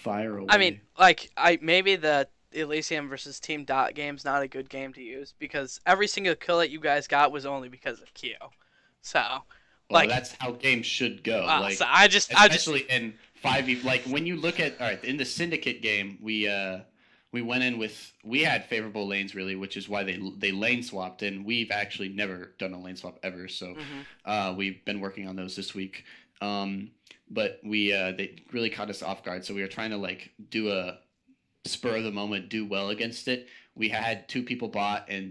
fire away. I mean, like, maybe the Elysium versus Team Dot game's not a good game to use because every single kill that you guys got was only because of Q. So, well, that's how games should go. So especially in 5v. Like, when you look at, all right, in the Syndicate game, we went in with, we had favorable lanes really, which is why they lane swapped, and we've actually never done a lane swap ever. So we've been working on those this week. But they really caught us off guard, so we were trying to like do a spur of the moment, do well against it. We had 2 people bot, and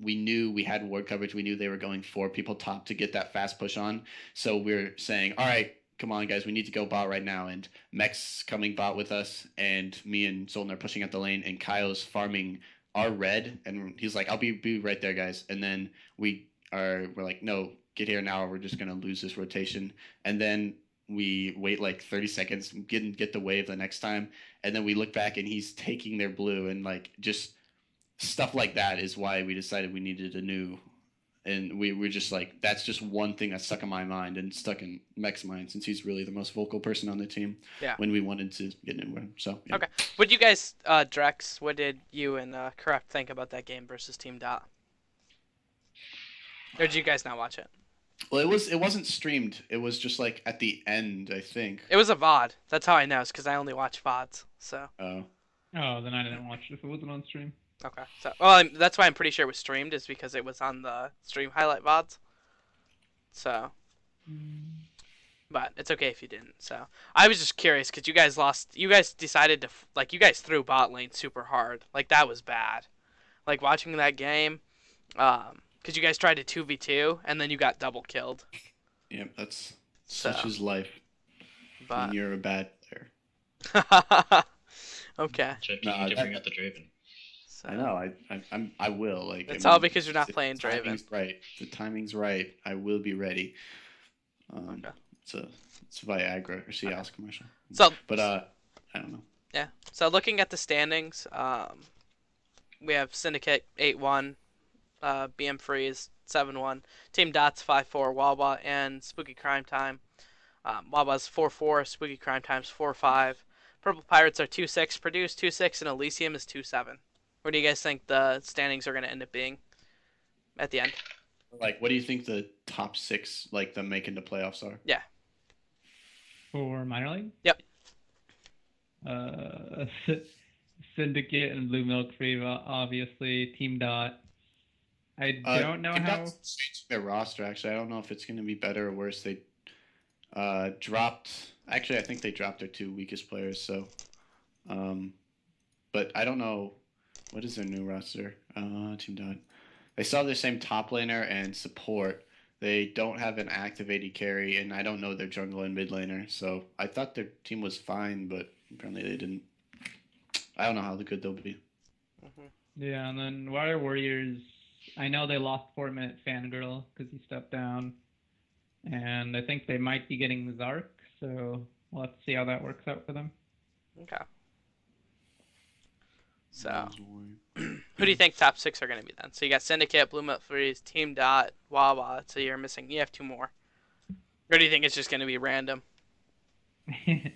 we knew we had ward coverage. We knew they were going 4 people top to get that fast push on. So we're saying, all right, come on guys, we need to go bot right now. And Mech's coming bot with us, and me and Zoltan are pushing up the lane, and Kyle's farming our red, and he's like, I'll be right there, guys. And then we're like, no, get here now, or we're just gonna lose this rotation. And then we wait like 30 seconds, get the wave the next time, and then we look back and he's taking their blue, and like just stuff like that is why we decided we needed a new. And we're just like, that's just one thing that stuck in my mind and stuck in Mech's mind, since he's really the most vocal person on the team. Yeah. When we wanted to get in with him. So yeah. Okay. What do you guys, Drex, what did you and Corrupt think about that game versus Team Dot? Or did you guys not watch it? Well, it wasn't streamed. It was just like at the end, I think. It was a VOD. That's how I know. It's because I only watch VODs. So. Oh. Oh, then I didn't watch it if it wasn't on stream. Okay. So, well, that's why I'm pretty sure it was streamed, is because it was on the stream highlight VODs. So. But it's okay if you didn't. So I was just curious because you guys lost. You guys decided to you guys threw bot lane super hard. Like, that was bad. Like, watching that game, because you guys tried to 2v2 and then you got double killed. Yep, that's such is life. But when you're a bad player. Okay. Jeff, you No, need to bring out the Draven. So I know. I will. Like, it's I all mean, because you're not if playing the Draven. timing's right. If the timing's right, I will be ready. Um, Okay. it's a Viagra or Cialis commercial. So But I don't know. yeah. So looking at the standings, we have Syndicate 8-1, BM Freeze 7-1, Team Dots 5-4, Wawa and Spooky Crime Time. Wawa's 4-4, Spooky Crime Time's 4-5. Purple Pirates are 2-6, Purdue's 2-6, and Elysium is 2-7. Where do you guys think the standings are going to end up being at the end? Like, what do you think the top 6, like, them making the playoffs are? Yeah. For minor league? Yep. Syndicate and Blue Milk Free, obviously. Team Dot. I don't know Team how. Dot's changed their roster. Actually, I don't know if it's going to be better or worse. They dropped. Actually, I think they dropped their 2 weakest players. So, but I don't know. What is their new roster? Team Dot. They still have the same top laner and support. They don't have an active AD carry, and I don't know their jungle and mid laner. So I thought their team was fine, but apparently they didn't. I don't know how good they'll be. Yeah, and then Water Warriors. I know they lost 4-minute Fangirl because he stepped down, and I think they might be getting Zark. So we'll have to see how that works out for them. Okay. So, who do you think top 6 are going to be then? So you got Syndicate, Blue Milk Freeze, Team Dot, Wawa. So you have 2 more. Or do you think it's just going to be random? It's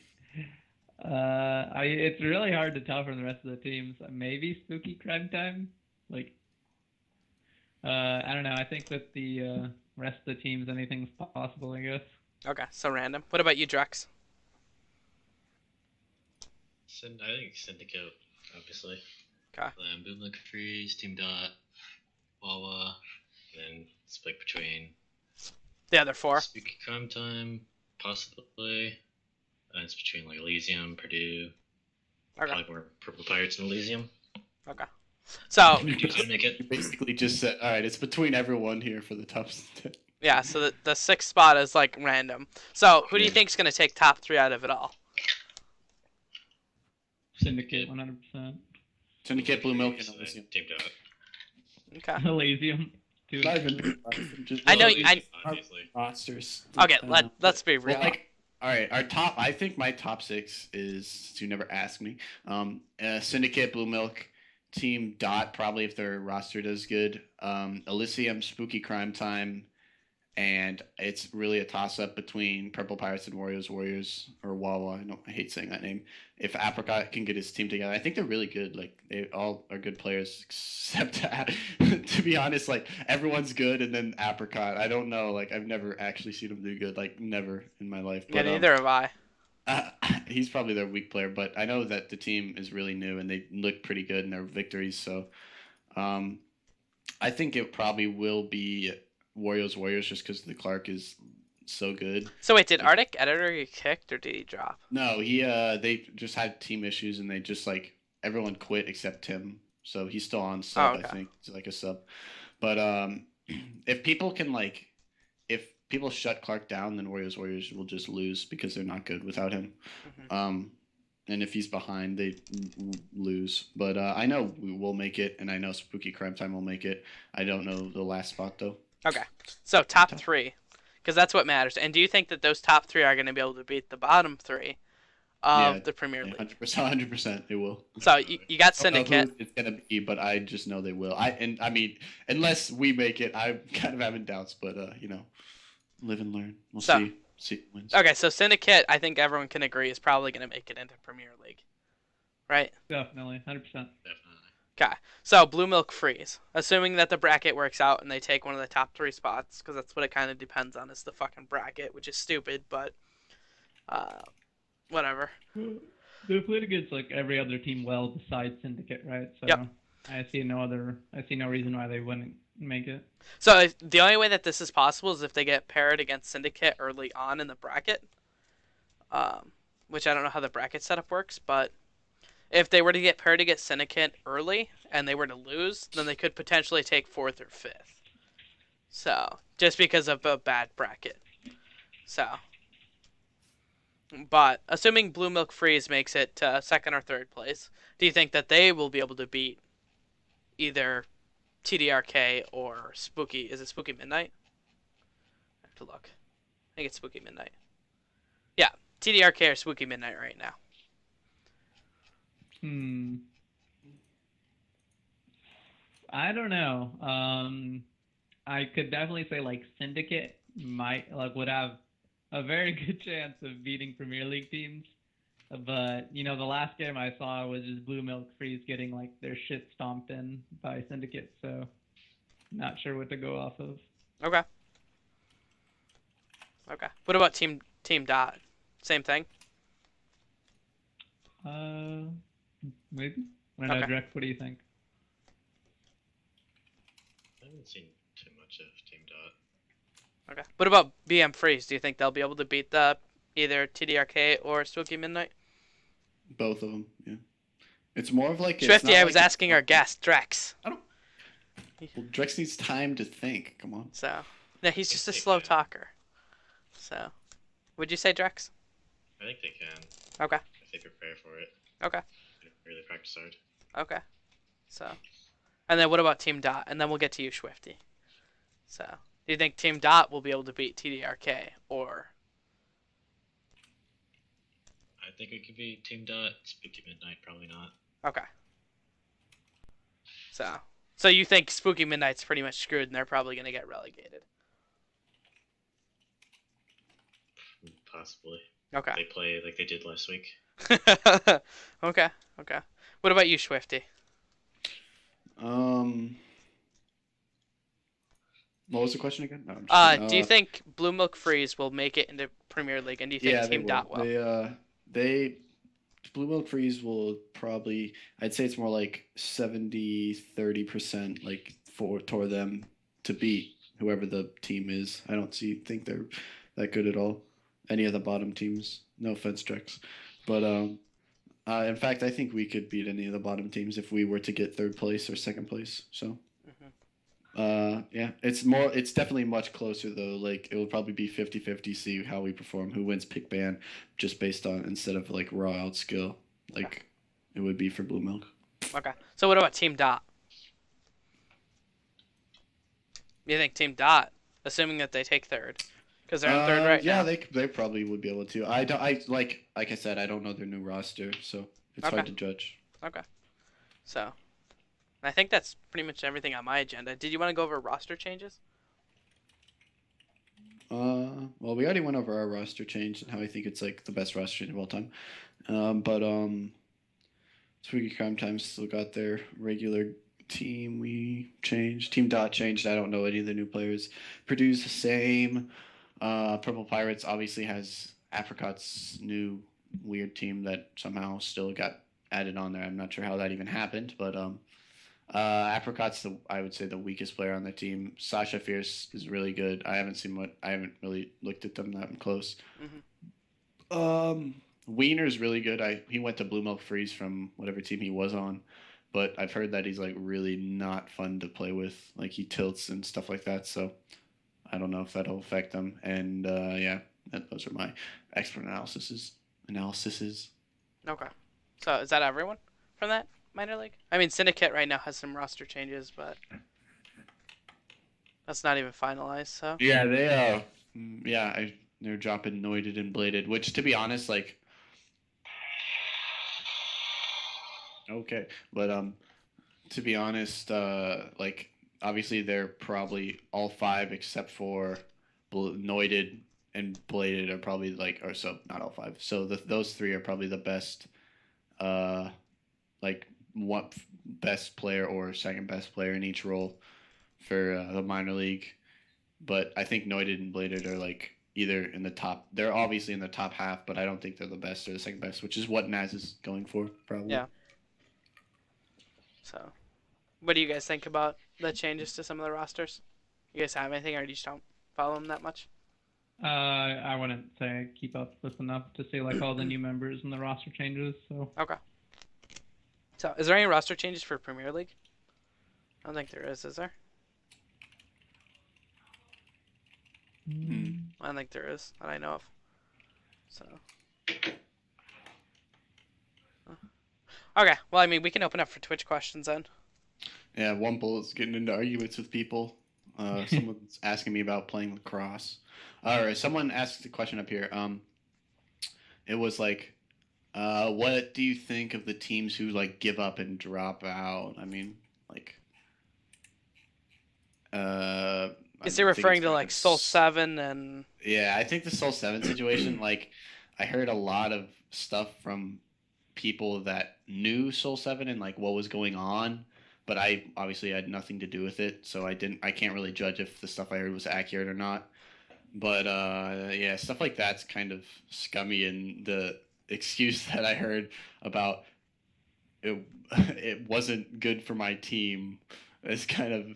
really hard to tell from the rest of the teams. Maybe Spooky Crime Time. Like, I don't know. I think that the rest of the teams, anything's possible, I guess. Okay, so random. What about you, Drex? I think Syndicate, obviously. Okay. Then Boom Look Freeze, Team Dot, Wawa, then split between The other 4. Spooky Crime Time, possibly. It's between like Elysium, Purdue, Okay. probably more Purple Pirates and Elysium. Okay. So You Who's gonna make you it? basically just said, all right, it's between everyone here for the top. yeah, so the 6th spot is like random. So who do you Yeah. think is going to take top 3 out of it all? Syndicate, 100%. Syndicate, Blue Milk, and So then Elysium. Team Dot. Okay. Elysium. Too. Not even just I know. Elysium, obviously. monsters. Okay, I don't know. let's be real. Well, like, all right, our top. I think my top 6 is. You never asked me. Syndicate, Blue Milk, Team Dot. Probably if their roster does good. Elysium, Spooky Crime Time, and it's really a toss up between Purple Pirates and Warriors or Wawa. I hate saying that name. If Apricot can get his team together, I think they're really good. Like they all are good players, except to be honest, like everyone's good, and then Apricot. I don't know. Like I've never actually seen him do good. Like never in my life. Yeah, But, neither have I. he's probably their weak player, but I know that the team is really new and they look pretty good in their victories. So, I think it probably will be Warriors just because the Clark is so good. So wait, did Arctic Editor get kicked or did he drop? No, they just had team issues and they just like everyone quit except Tim. So he's still on sub, okay. I think. He's like a sub. But if people can like if people shut Clark down, then Warriors will just lose because they're not good without him. And if he's behind, they lose. But I know we will make it, and I know Spooky Crime Time will make it. I don't know the last spot though. Okay, so top 3, because that's what matters. And do you think that those top 3 are going to be able to beat the bottom 3 of the Premier League? 100%, they will. So you got I don't know Syndicate. who it's gonna be, but I just know they will. I mean, unless we make it, I'm kind of having doubts. But live and learn. We'll see. See who wins. Okay, so Syndicate, I think everyone can agree, is probably going to make it into Premier League, right? Definitely, 100%. Definitely. Okay, so Blue Milk Freeze, assuming that the bracket works out and they take one of the top 3 spots, because that's what it kind of depends on, is the fucking bracket, which is stupid, but whatever. They played against like every other team well besides Syndicate, right? So Yep. I see no reason why they wouldn't make it. So the only way that this is possible is if they get paired against Syndicate early on in the bracket, which I don't know how the bracket setup works, but if they were to get paired against Syndicate early and they were to lose, then they could potentially take 4th or 5th. So just because of a bad bracket. So But assuming Blue Milk Freeze makes it to second or third place, do you think that they will be able to beat either TDRK or Spooky? Is it Spooky Midnight? I have to look. I think it's Spooky Midnight. Yeah, TDRK or Spooky Midnight right now. I don't know. I could definitely say like Syndicate would have a very good chance of beating Premier League teams. But the last game I saw was just Blue Milk Freeze getting like their shit stomped in by Syndicate, so not sure what to go off of. Okay. What about Team Dot? Same thing. Maybe. I don't know, Okay. Drex, what do you think? I haven't seen too much of Team Dot. Okay. What about BM Freeze? Do you think they'll be able to beat either TDRK or Spooky Midnight? Both of them. Yeah. It's more of like Swifty, I was asking our guest, Drex. I don't. Well, Drex needs time to think. Come on. So, no, he's just a slow talker. So, would you say Drex? I think they can. Okay. If they prepare for it. Okay. They really practice hard. Okay. So, and then what about Team Dot? And then we'll get to you, Swifty. So, do you think Team Dot will be able to beat TDRK or? I think it could be Team Dot. Spooky Midnight, probably not. Okay. So you think Spooky Midnight's pretty much screwed and they're probably going to get relegated? Possibly. Okay. They play like they did last week. Okay. What about you, Swifty? What was the question again? No, I'm just kidding. Do you think Blue Milk Freeze will make it into Premier League, and do you think Team Dot will? They Blue Milk Freeze will probably, I'd say it's more like 70-30% like toward them to beat whoever the team is. I don't think they're that good at all. Any of the bottom teams. No offense, Drex. But in fact, I think we could beat any of the bottom teams if we were to get third place or second place. So yeah, it's definitely much closer though. Like it will probably be 50-50, see how we perform, who wins pick ban, just based on instead of like raw out skill, like it would be for Blue Milk. Okay. So what about Team Dot? You think Team Dot, assuming that they take third, because they're in third right now? Yeah, they probably would be able to. Like I said, I don't know their new roster, so it's hard to judge. Okay. So, I think that's pretty much everything on my agenda. Did you want to go over roster changes? Well, we already went over our roster change and how I think it's like the best roster change of all time. But Spooky Crime Time still got their regular team. We changed. Team Dot changed. I don't know any of the new players. Purdue's the same. Purple Pirates obviously has Apricot's new weird team that somehow still got added on there. I'm not sure how that even happened, but Apricot's I would say the weakest player on the team. Sasha Fierce is really good. I haven't really looked at them that close. Wiener's really good. He went to Blue Milk Freeze from whatever team he was on, but I've heard that he's like really not fun to play with. Like he tilts and stuff like that. So I don't know if that'll affect them. And yeah, those are my expert analyses. Okay. So is that everyone from that minor league? I mean, Syndicate right now has some roster changes, but that's not even finalized. So yeah, they're dropping Noided and Bladed, which to be honest, like okay, but to be honest, like obviously they're probably all five except for Noided and Bladed are probably like, or so not all five. So those three are probably the best, like what best player or second best player in each role for the minor league. But I think Noided and Bladed are like either in the top. They're obviously in the top half, but I don't think they're the best or the second best, which is what Naz is going for probably. Yeah. So, what do you guys think about the changes to some of the rosters? You guys have anything, or you just don't follow them that much? I wouldn't say I keep up with enough to say like all the new members and the roster changes. So okay. So, is there any roster changes for Premier League? I don't think there is there? I don't think there is that I know of. So, Okay, well, I mean, we can open up for Twitch questions then. Yeah, Wumple is getting into arguments with people. Someone's asking me about playing lacrosse. All right, someone asked a question up here. It was like, what do you think of the teams who like give up and drop out? I mean, like, uh, I Is he think it's referring to kind like of Soul 7 and. yeah. I think the Soul 7 situation. Like, I heard a lot of stuff from people that knew Soul 7 and like what was going on, but I obviously had nothing to do with it, so I can't really judge if the stuff I heard was accurate or not. But yeah, stuff like that's kind of scummy, and the excuse that I heard about it it wasn't good for my team is kind of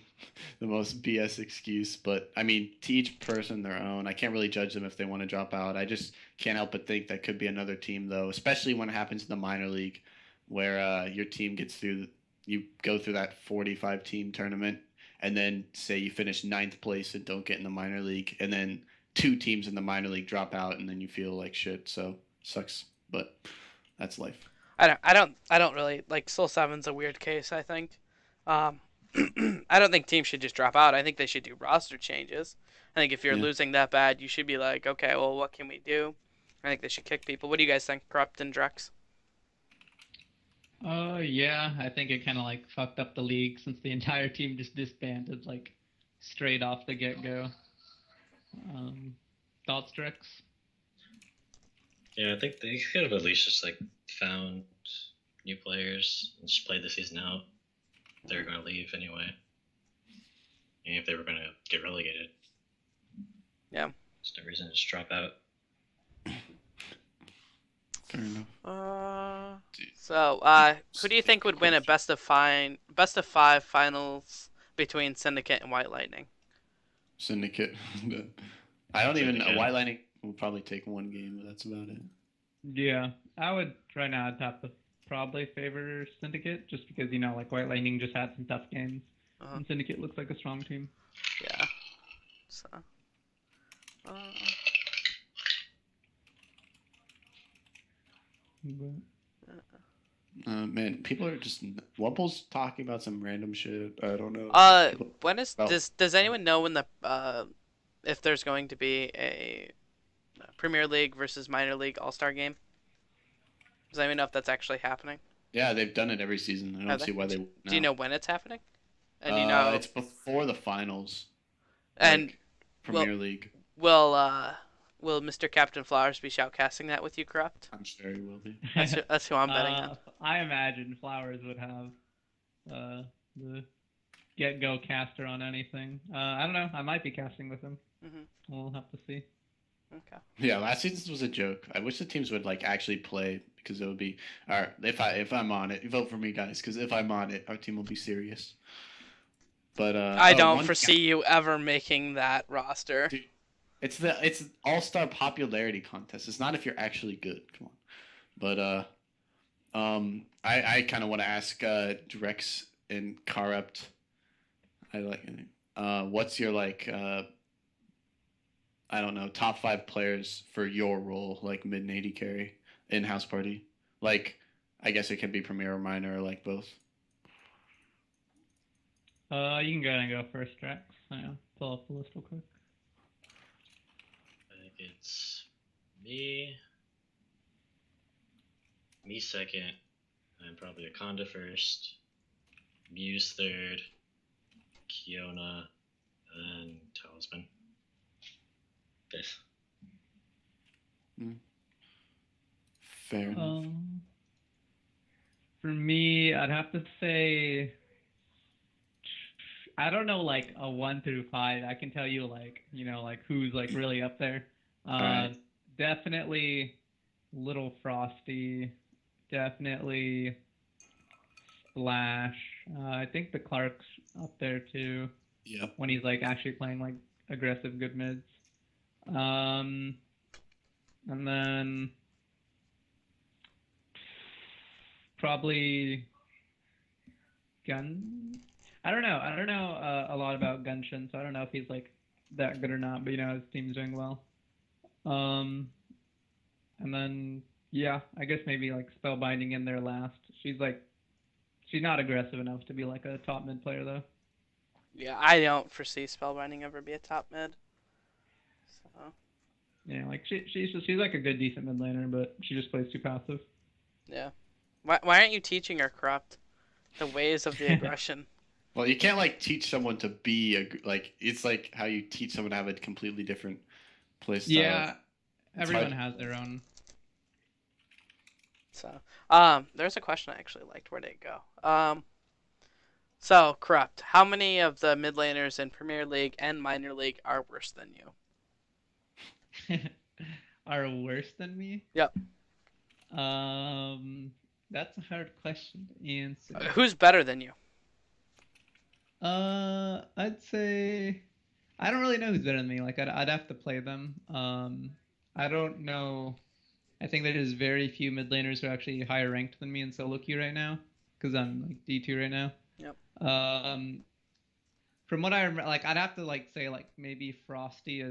the most BS excuse. But I mean, to each person their own. I can't really judge them if they want to drop out. I just can't help but think that could be another team though, especially when it happens in the minor league, where your team gets through. You go through that 45 team tournament, and then say you finish ninth place and don't get in the minor league, and then two teams in the minor league drop out, and then you feel like shit. So sucks, but that's life. I don't really like Soul 7's a weird case, I think. Um, I don't think teams should just drop out. I think they should do roster changes. I think if you're Yeah. losing that bad, you should be like, okay, well, what can we do? I think they should kick people. What do you guys think, Corrupt and Drex? Yeah, I think it kind of like fucked up the league since the entire team just disbanded like straight off the get-go. Thoughts, Drex? Yeah, I think they could have at least just like found new players and just played the season out. They're going to leave anyway. And if they were going to get relegated. Yeah. There's no reason to just drop out. Fair enough. Who do you think would win a best of five finals between Syndicate and White Lightning? Syndicate. I don't even know. Syndicate. White Lightning will probably take one game, but that's about it. Yeah, I would right now. I'd have to probably favor Syndicate just because like White Lightning just had some tough games, Uh-huh. and Syndicate looks like a strong team. Yeah. So. Man, people are just Wumple's talking about some random shit. I don't know. When is Well- does anyone know when the if there's going to be a Premier League versus minor league All-Star game? Does anyone know if that's actually happening? Yeah, they've done it every season. I Are don't they? see why they wouldn't Do you now. know when it's happening? And do you know It's before the finals. and like, Premier League. will Mr. Captain Flowers be shoutcasting that with you, Corrupt? I'm sure he will be. That's who I'm betting on. I imagine Flowers would have the get-go caster on anything. I don't know. I might be casting with him. Mhm. We'll have to see. Okay. Yeah, last season was a joke. I wish the teams would like actually play because it would be all right. If I'm on it, vote for me, guys. Because if I'm on it, our team will be serious. But I don't foresee you ever making that roster. Dude, it's all-star popularity contest. It's not if you're actually good. Come on. But I kind of want to ask Drex and Corrupt. I like what's your like I don't know, top 5 players for your role, like mid and 80 carry in House Party. Like, I guess it can be Premier or Minor or like both. You can go ahead and go first, Drex. Yeah, pull up the list real quick. I think it's me second, and probably Akonda first, Muse third, Kiona, and Talisman. This. Fair enough. For me, I'd have to say, I don't know, like a 1 through 5. I can tell you, like who's like really up there. Alright. Definitely Little Frosty. Definitely Splash. I think the Clark's up there too Yep. when he's like actually playing like aggressive good mids. And then probably Gun. I don't know. I don't know a lot about Gunshin, so I don't know if he's like that good or not. But his team's doing well. And then Yeah, I guess maybe like spellbinding in there last. She's not aggressive enough to be like a top mid player though. Yeah, I don't foresee Spellbinding ever be a top mid. So, Yeah, like she's like a good decent mid laner, but she just plays too passive. yeah. Why aren't you teaching her, Corrupt? The ways of the aggression. Well, you can't like teach someone to be like it's like how you teach someone to have a completely different play style. Yeah, It's everyone hard. has their own. So, there's a question I actually liked. Where did it go? So, Corrupt, how many of the mid laners in Premier League and Minor League are worse than you? Are worse than me? Yep. That's a hard question to answer. Who's better than you? I'd say I don't really know who's better than me. Like I'd have to play them. I don't know. I think there's very few mid laners who are actually higher ranked than me in solo queue right now, because I'm like D2 right now. Yep. From what I remember, like I'd have to like say like maybe Frosty.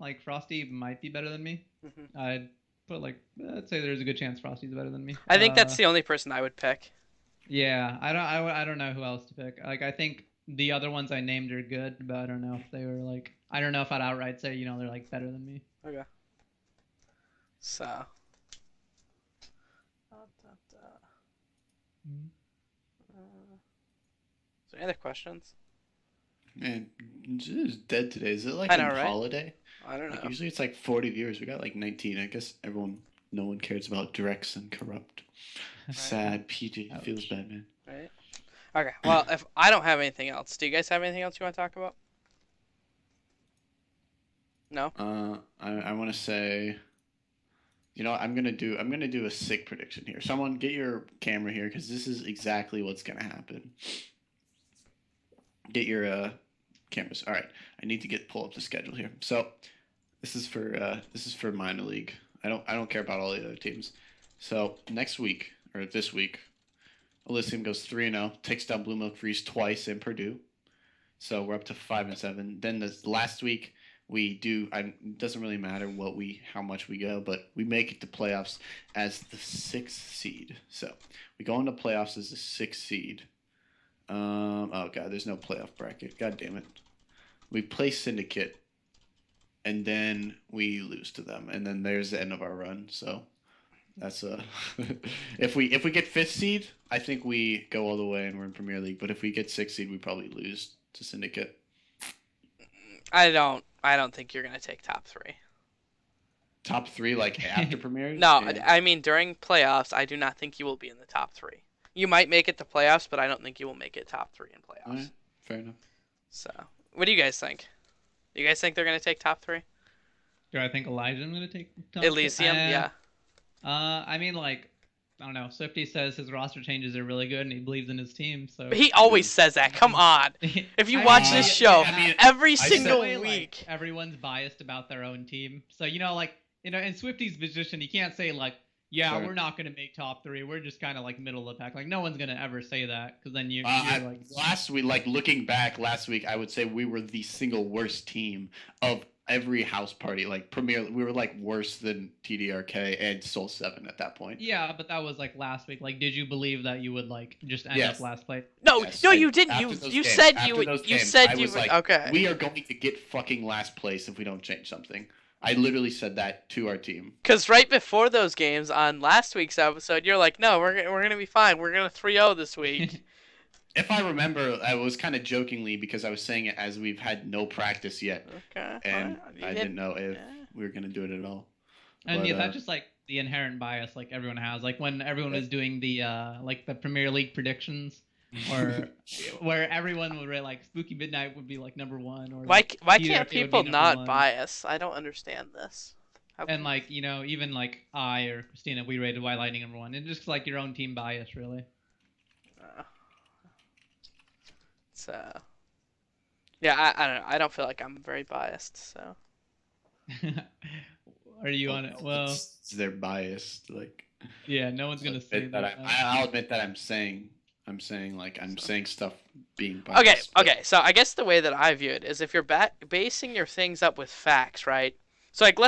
Like Frosty might be better than me. Hmm. I'd say there's a good chance Frosty's better than me. I think that's the only person I would pick. Yeah, I don't know who else to pick. Like I think the other ones I named are good, but I don't know if they were like I don't know if I'd outright say they're like better than me. Okay. So. Is there any other questions? Man, this is dead today. Is it like I a know, right? holiday? I don't Like know. usually it's like 40 viewers. We got like 19. I guess no one cares about Drexe and Corrupt. Sad. PG Ouch. feels bad, man. Right. Okay. Well, if I don't have anything else, do you guys have anything else you want to talk about? No. I want to say, I'm gonna do a sick prediction here. Someone get your camera here because this is exactly what's gonna happen. Get your cameras. All right. I need to pull up the schedule here. So this is for minor league. I don't care about all the other teams. So next week or this week, Elysium goes 3-0, takes down Blue Milk Freeze twice in Purdue. So we're up to 5-7. Then this last week we do. It doesn't really matter how much we go, but we make it to playoffs as the 6th seed. So we go into playoffs as the 6th seed. Oh god, there's no playoff bracket. God damn it. We play Syndicate, and then we lose to them, and then there's the end of our run. So that's if we get 5th seed, I think we go all the way and we're in Premier League. But if we get 6th seed, we probably lose to Syndicate. I don't think you're gonna take top 3. Top 3, like after Premier? No, Yeah. I mean during playoffs, I do not think you will be in the top 3. You might make it to playoffs, but I don't think you will make it top 3 in playoffs. Alright, fair enough. So, what do you guys think? Do you guys think they're gonna take top 3? Do I think Elijah's gonna take top Elysium, yeah. I mean, like, I don't know. Swifty says his roster changes are really good, and he believes in his team. So But he always says that. Come on. If you I watch mean, this show I mean, every said- single way, week, like, everyone's biased about their own team. So like in Swifty's position, he can't say like, yeah, Sure. we're not gonna make top 3. We're just kind of like middle of the pack. Like no one's gonna ever say that because then you're like last week, like looking back last week, I would say we were the single worst team of every house party. Like Premier, we were like worse than TDRK and Soul 7 at that point. yeah, but that was like last week. Like, did you believe that you would like just end Yes. up last place? no, Yes, no, and you didn't. after You those you games- said after you would. those You games, said I you was would. like, Okay. We are going to get fucking last place if we don't change something. I literally said that to our team. Because right before those games on last week's episode, you're like, no, we're gonna be fine. We're gonna 3-0 this week. If I remember, I was kind of jokingly because I was saying it as we've had no practice yet, Okay. and alright, you I did- didn't know if yeah. we were going to do it at all. And But, yeah, that's just like the inherent bias like everyone has. Like when everyone was doing the like the Premier League predictions, or where everyone would rate like Spooky Midnight would be like #1, or Why like, why TRK can't would be people number not 1. bias? I don't understand this. How And like even like I or Christina, we rated White Lightning #1. It's just like your own team bias, really. So, yeah, I don't know. I don't feel like I'm very biased. So, Are you on it? Well, they're biased. Like, yeah, no one's gonna say admit that that. I'll admit that I'm saying stuff being biased. okay, but- okay. So I guess the way that I view it is if you're basing your things up with facts, right? So like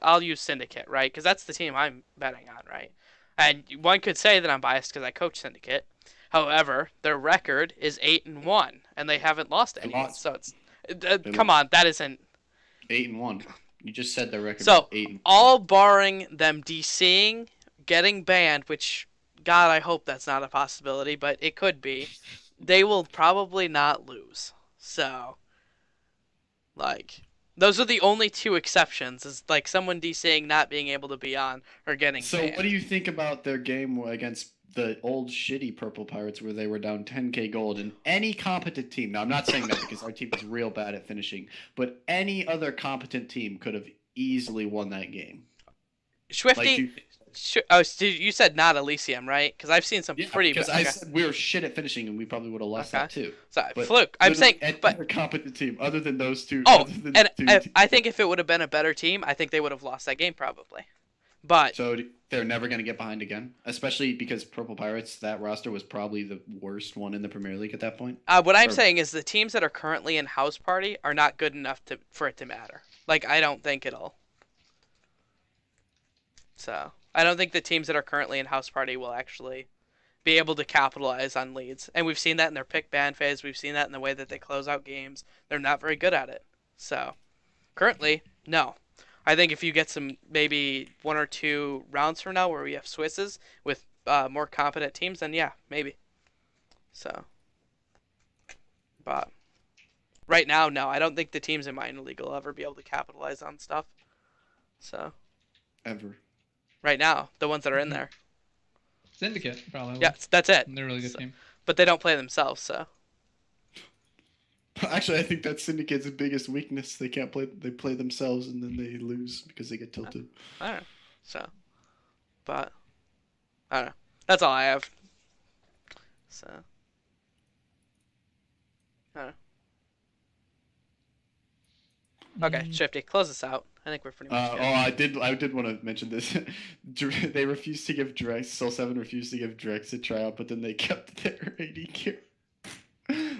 I'll use Syndicate, right? Because that's the team I'm betting on, right? And one could say that I'm biased because I coach Syndicate. However, their record is 8-1, and they haven't lost They anyone. lost. So it's They come lost on, that isn't. 8-1. You just said their record was So 8. all barring them DCing, getting banned, which God, I hope that's not a possibility, but it could be. They will probably not lose. So like, those are the only two exceptions. Is like someone DCing, not being able to be on, or getting So what do banned. you think about their game against the old shitty Purple Pirates where they were down 10k gold and any competent team? Now I'm not saying that because our team is real bad at finishing, but any other competent team could have easily won that game. Like Swifty, you oh, you said not Elysium, right? Because I've seen some Yeah, pretty. because I Okay, said we were shit at finishing and we probably would have lost okay. that too. So But Fluke, I'm saying, literally any but other competent team other than those two oh, other than and two I teams. think if it would have been a better team, I think they would have lost that game probably. But So they're never going to get behind again, especially because Purple Pirates, that roster was probably the worst one in the Premier League at that point. what I'm Or saying is the teams that are currently in House Party are not good enough for it to matter. Like I don't think it'll. So I don't think the teams that are currently in House Party will actually be able to capitalize on leads. And we've seen that in their pick ban phase. We've seen that in the way that they close out games. They're not very good at it. So currently, no. I think if you get some maybe 1 or 2 rounds from now where we have Swisses with more competent teams, then yeah, maybe. So, but right now, no. I don't think the teams in minor league will ever be able to capitalize on stuff. So ever. right now, the ones that are in there, Syndicate probably. yeah, that's it. They're a really good So, team. but they don't play themselves, so. Actually, I think that's Syndicate's biggest weakness. They can't play. They play themselves and then they lose because they get tilted. I don't know. So, but I don't know. That's all I have. So, I don't know. Okay, Shifty, close us out. I think we're pretty much good. I did want to mention this. They refused to give Drexe. Soul 7 refused to give Drexe a tryout, but then they kept their AD carry.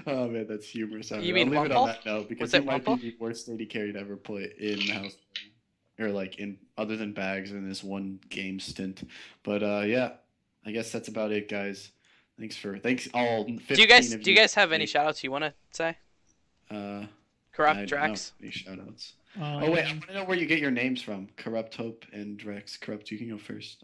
Oh man, that's humorous. You mean I'll leave it Wumple? on that note because Was he it might be Wumple? the worst AD carry to ever play in house, or like in other than Bags in this one game stint. But yeah, I guess that's about it, guys. Thanks all 15 Do you guys of do you guys have any shout outs you want to say? Uh, Corrupt I don't know Drex. any shoutouts. Oh, Oh wait, I want to know where you get your names from. Corrupt Hope and Drex. Corrupt, you can go first.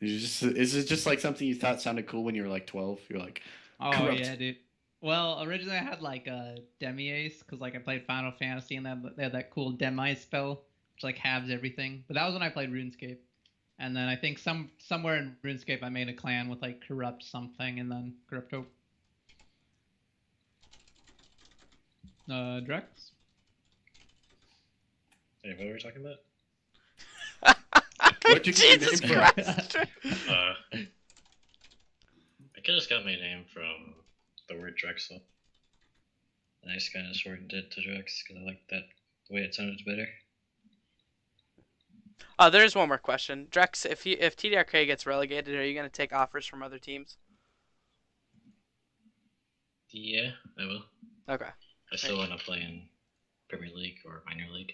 Is it just like something you thought sounded cool when you were like 12? You're like, Oh Corrupt. yeah, dude. Well, originally I had like a Demi Ace because like I played Final Fantasy and they had that cool Demi spell which like halves everything. But that was when I played RuneScape, and then I think somewhere in RuneScape I made a clan with like Corrupt something and then Corrupt Hope. Drex. Hey, what were we talking about? Where'd you get your Jesus name from? Christ. I just got my name from the word Drexel. And I just kind of shortened it to Drex because I liked that the way it sounded better. There's one more question. Drex, if TDRK gets relegated, are you going to take offers from other teams? Yeah, I will. Okay. I still want to play in Premier League or minor league.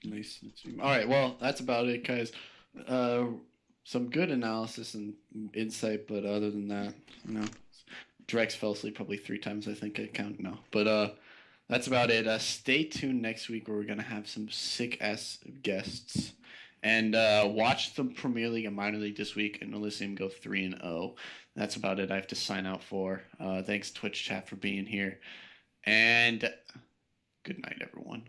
Nice. All right, well, that's about it, guys. Some good analysis and insight, but other than that, Drex fell asleep probably 3 times. I think I count. No, but that's about it. Stay tuned next week where we're gonna have some sick ass guests, and watch the Premier League and minor league this week, and Elysium go 3-0. That's about it. I have to sign out for. Thanks Twitch chat for being here, and good night, everyone.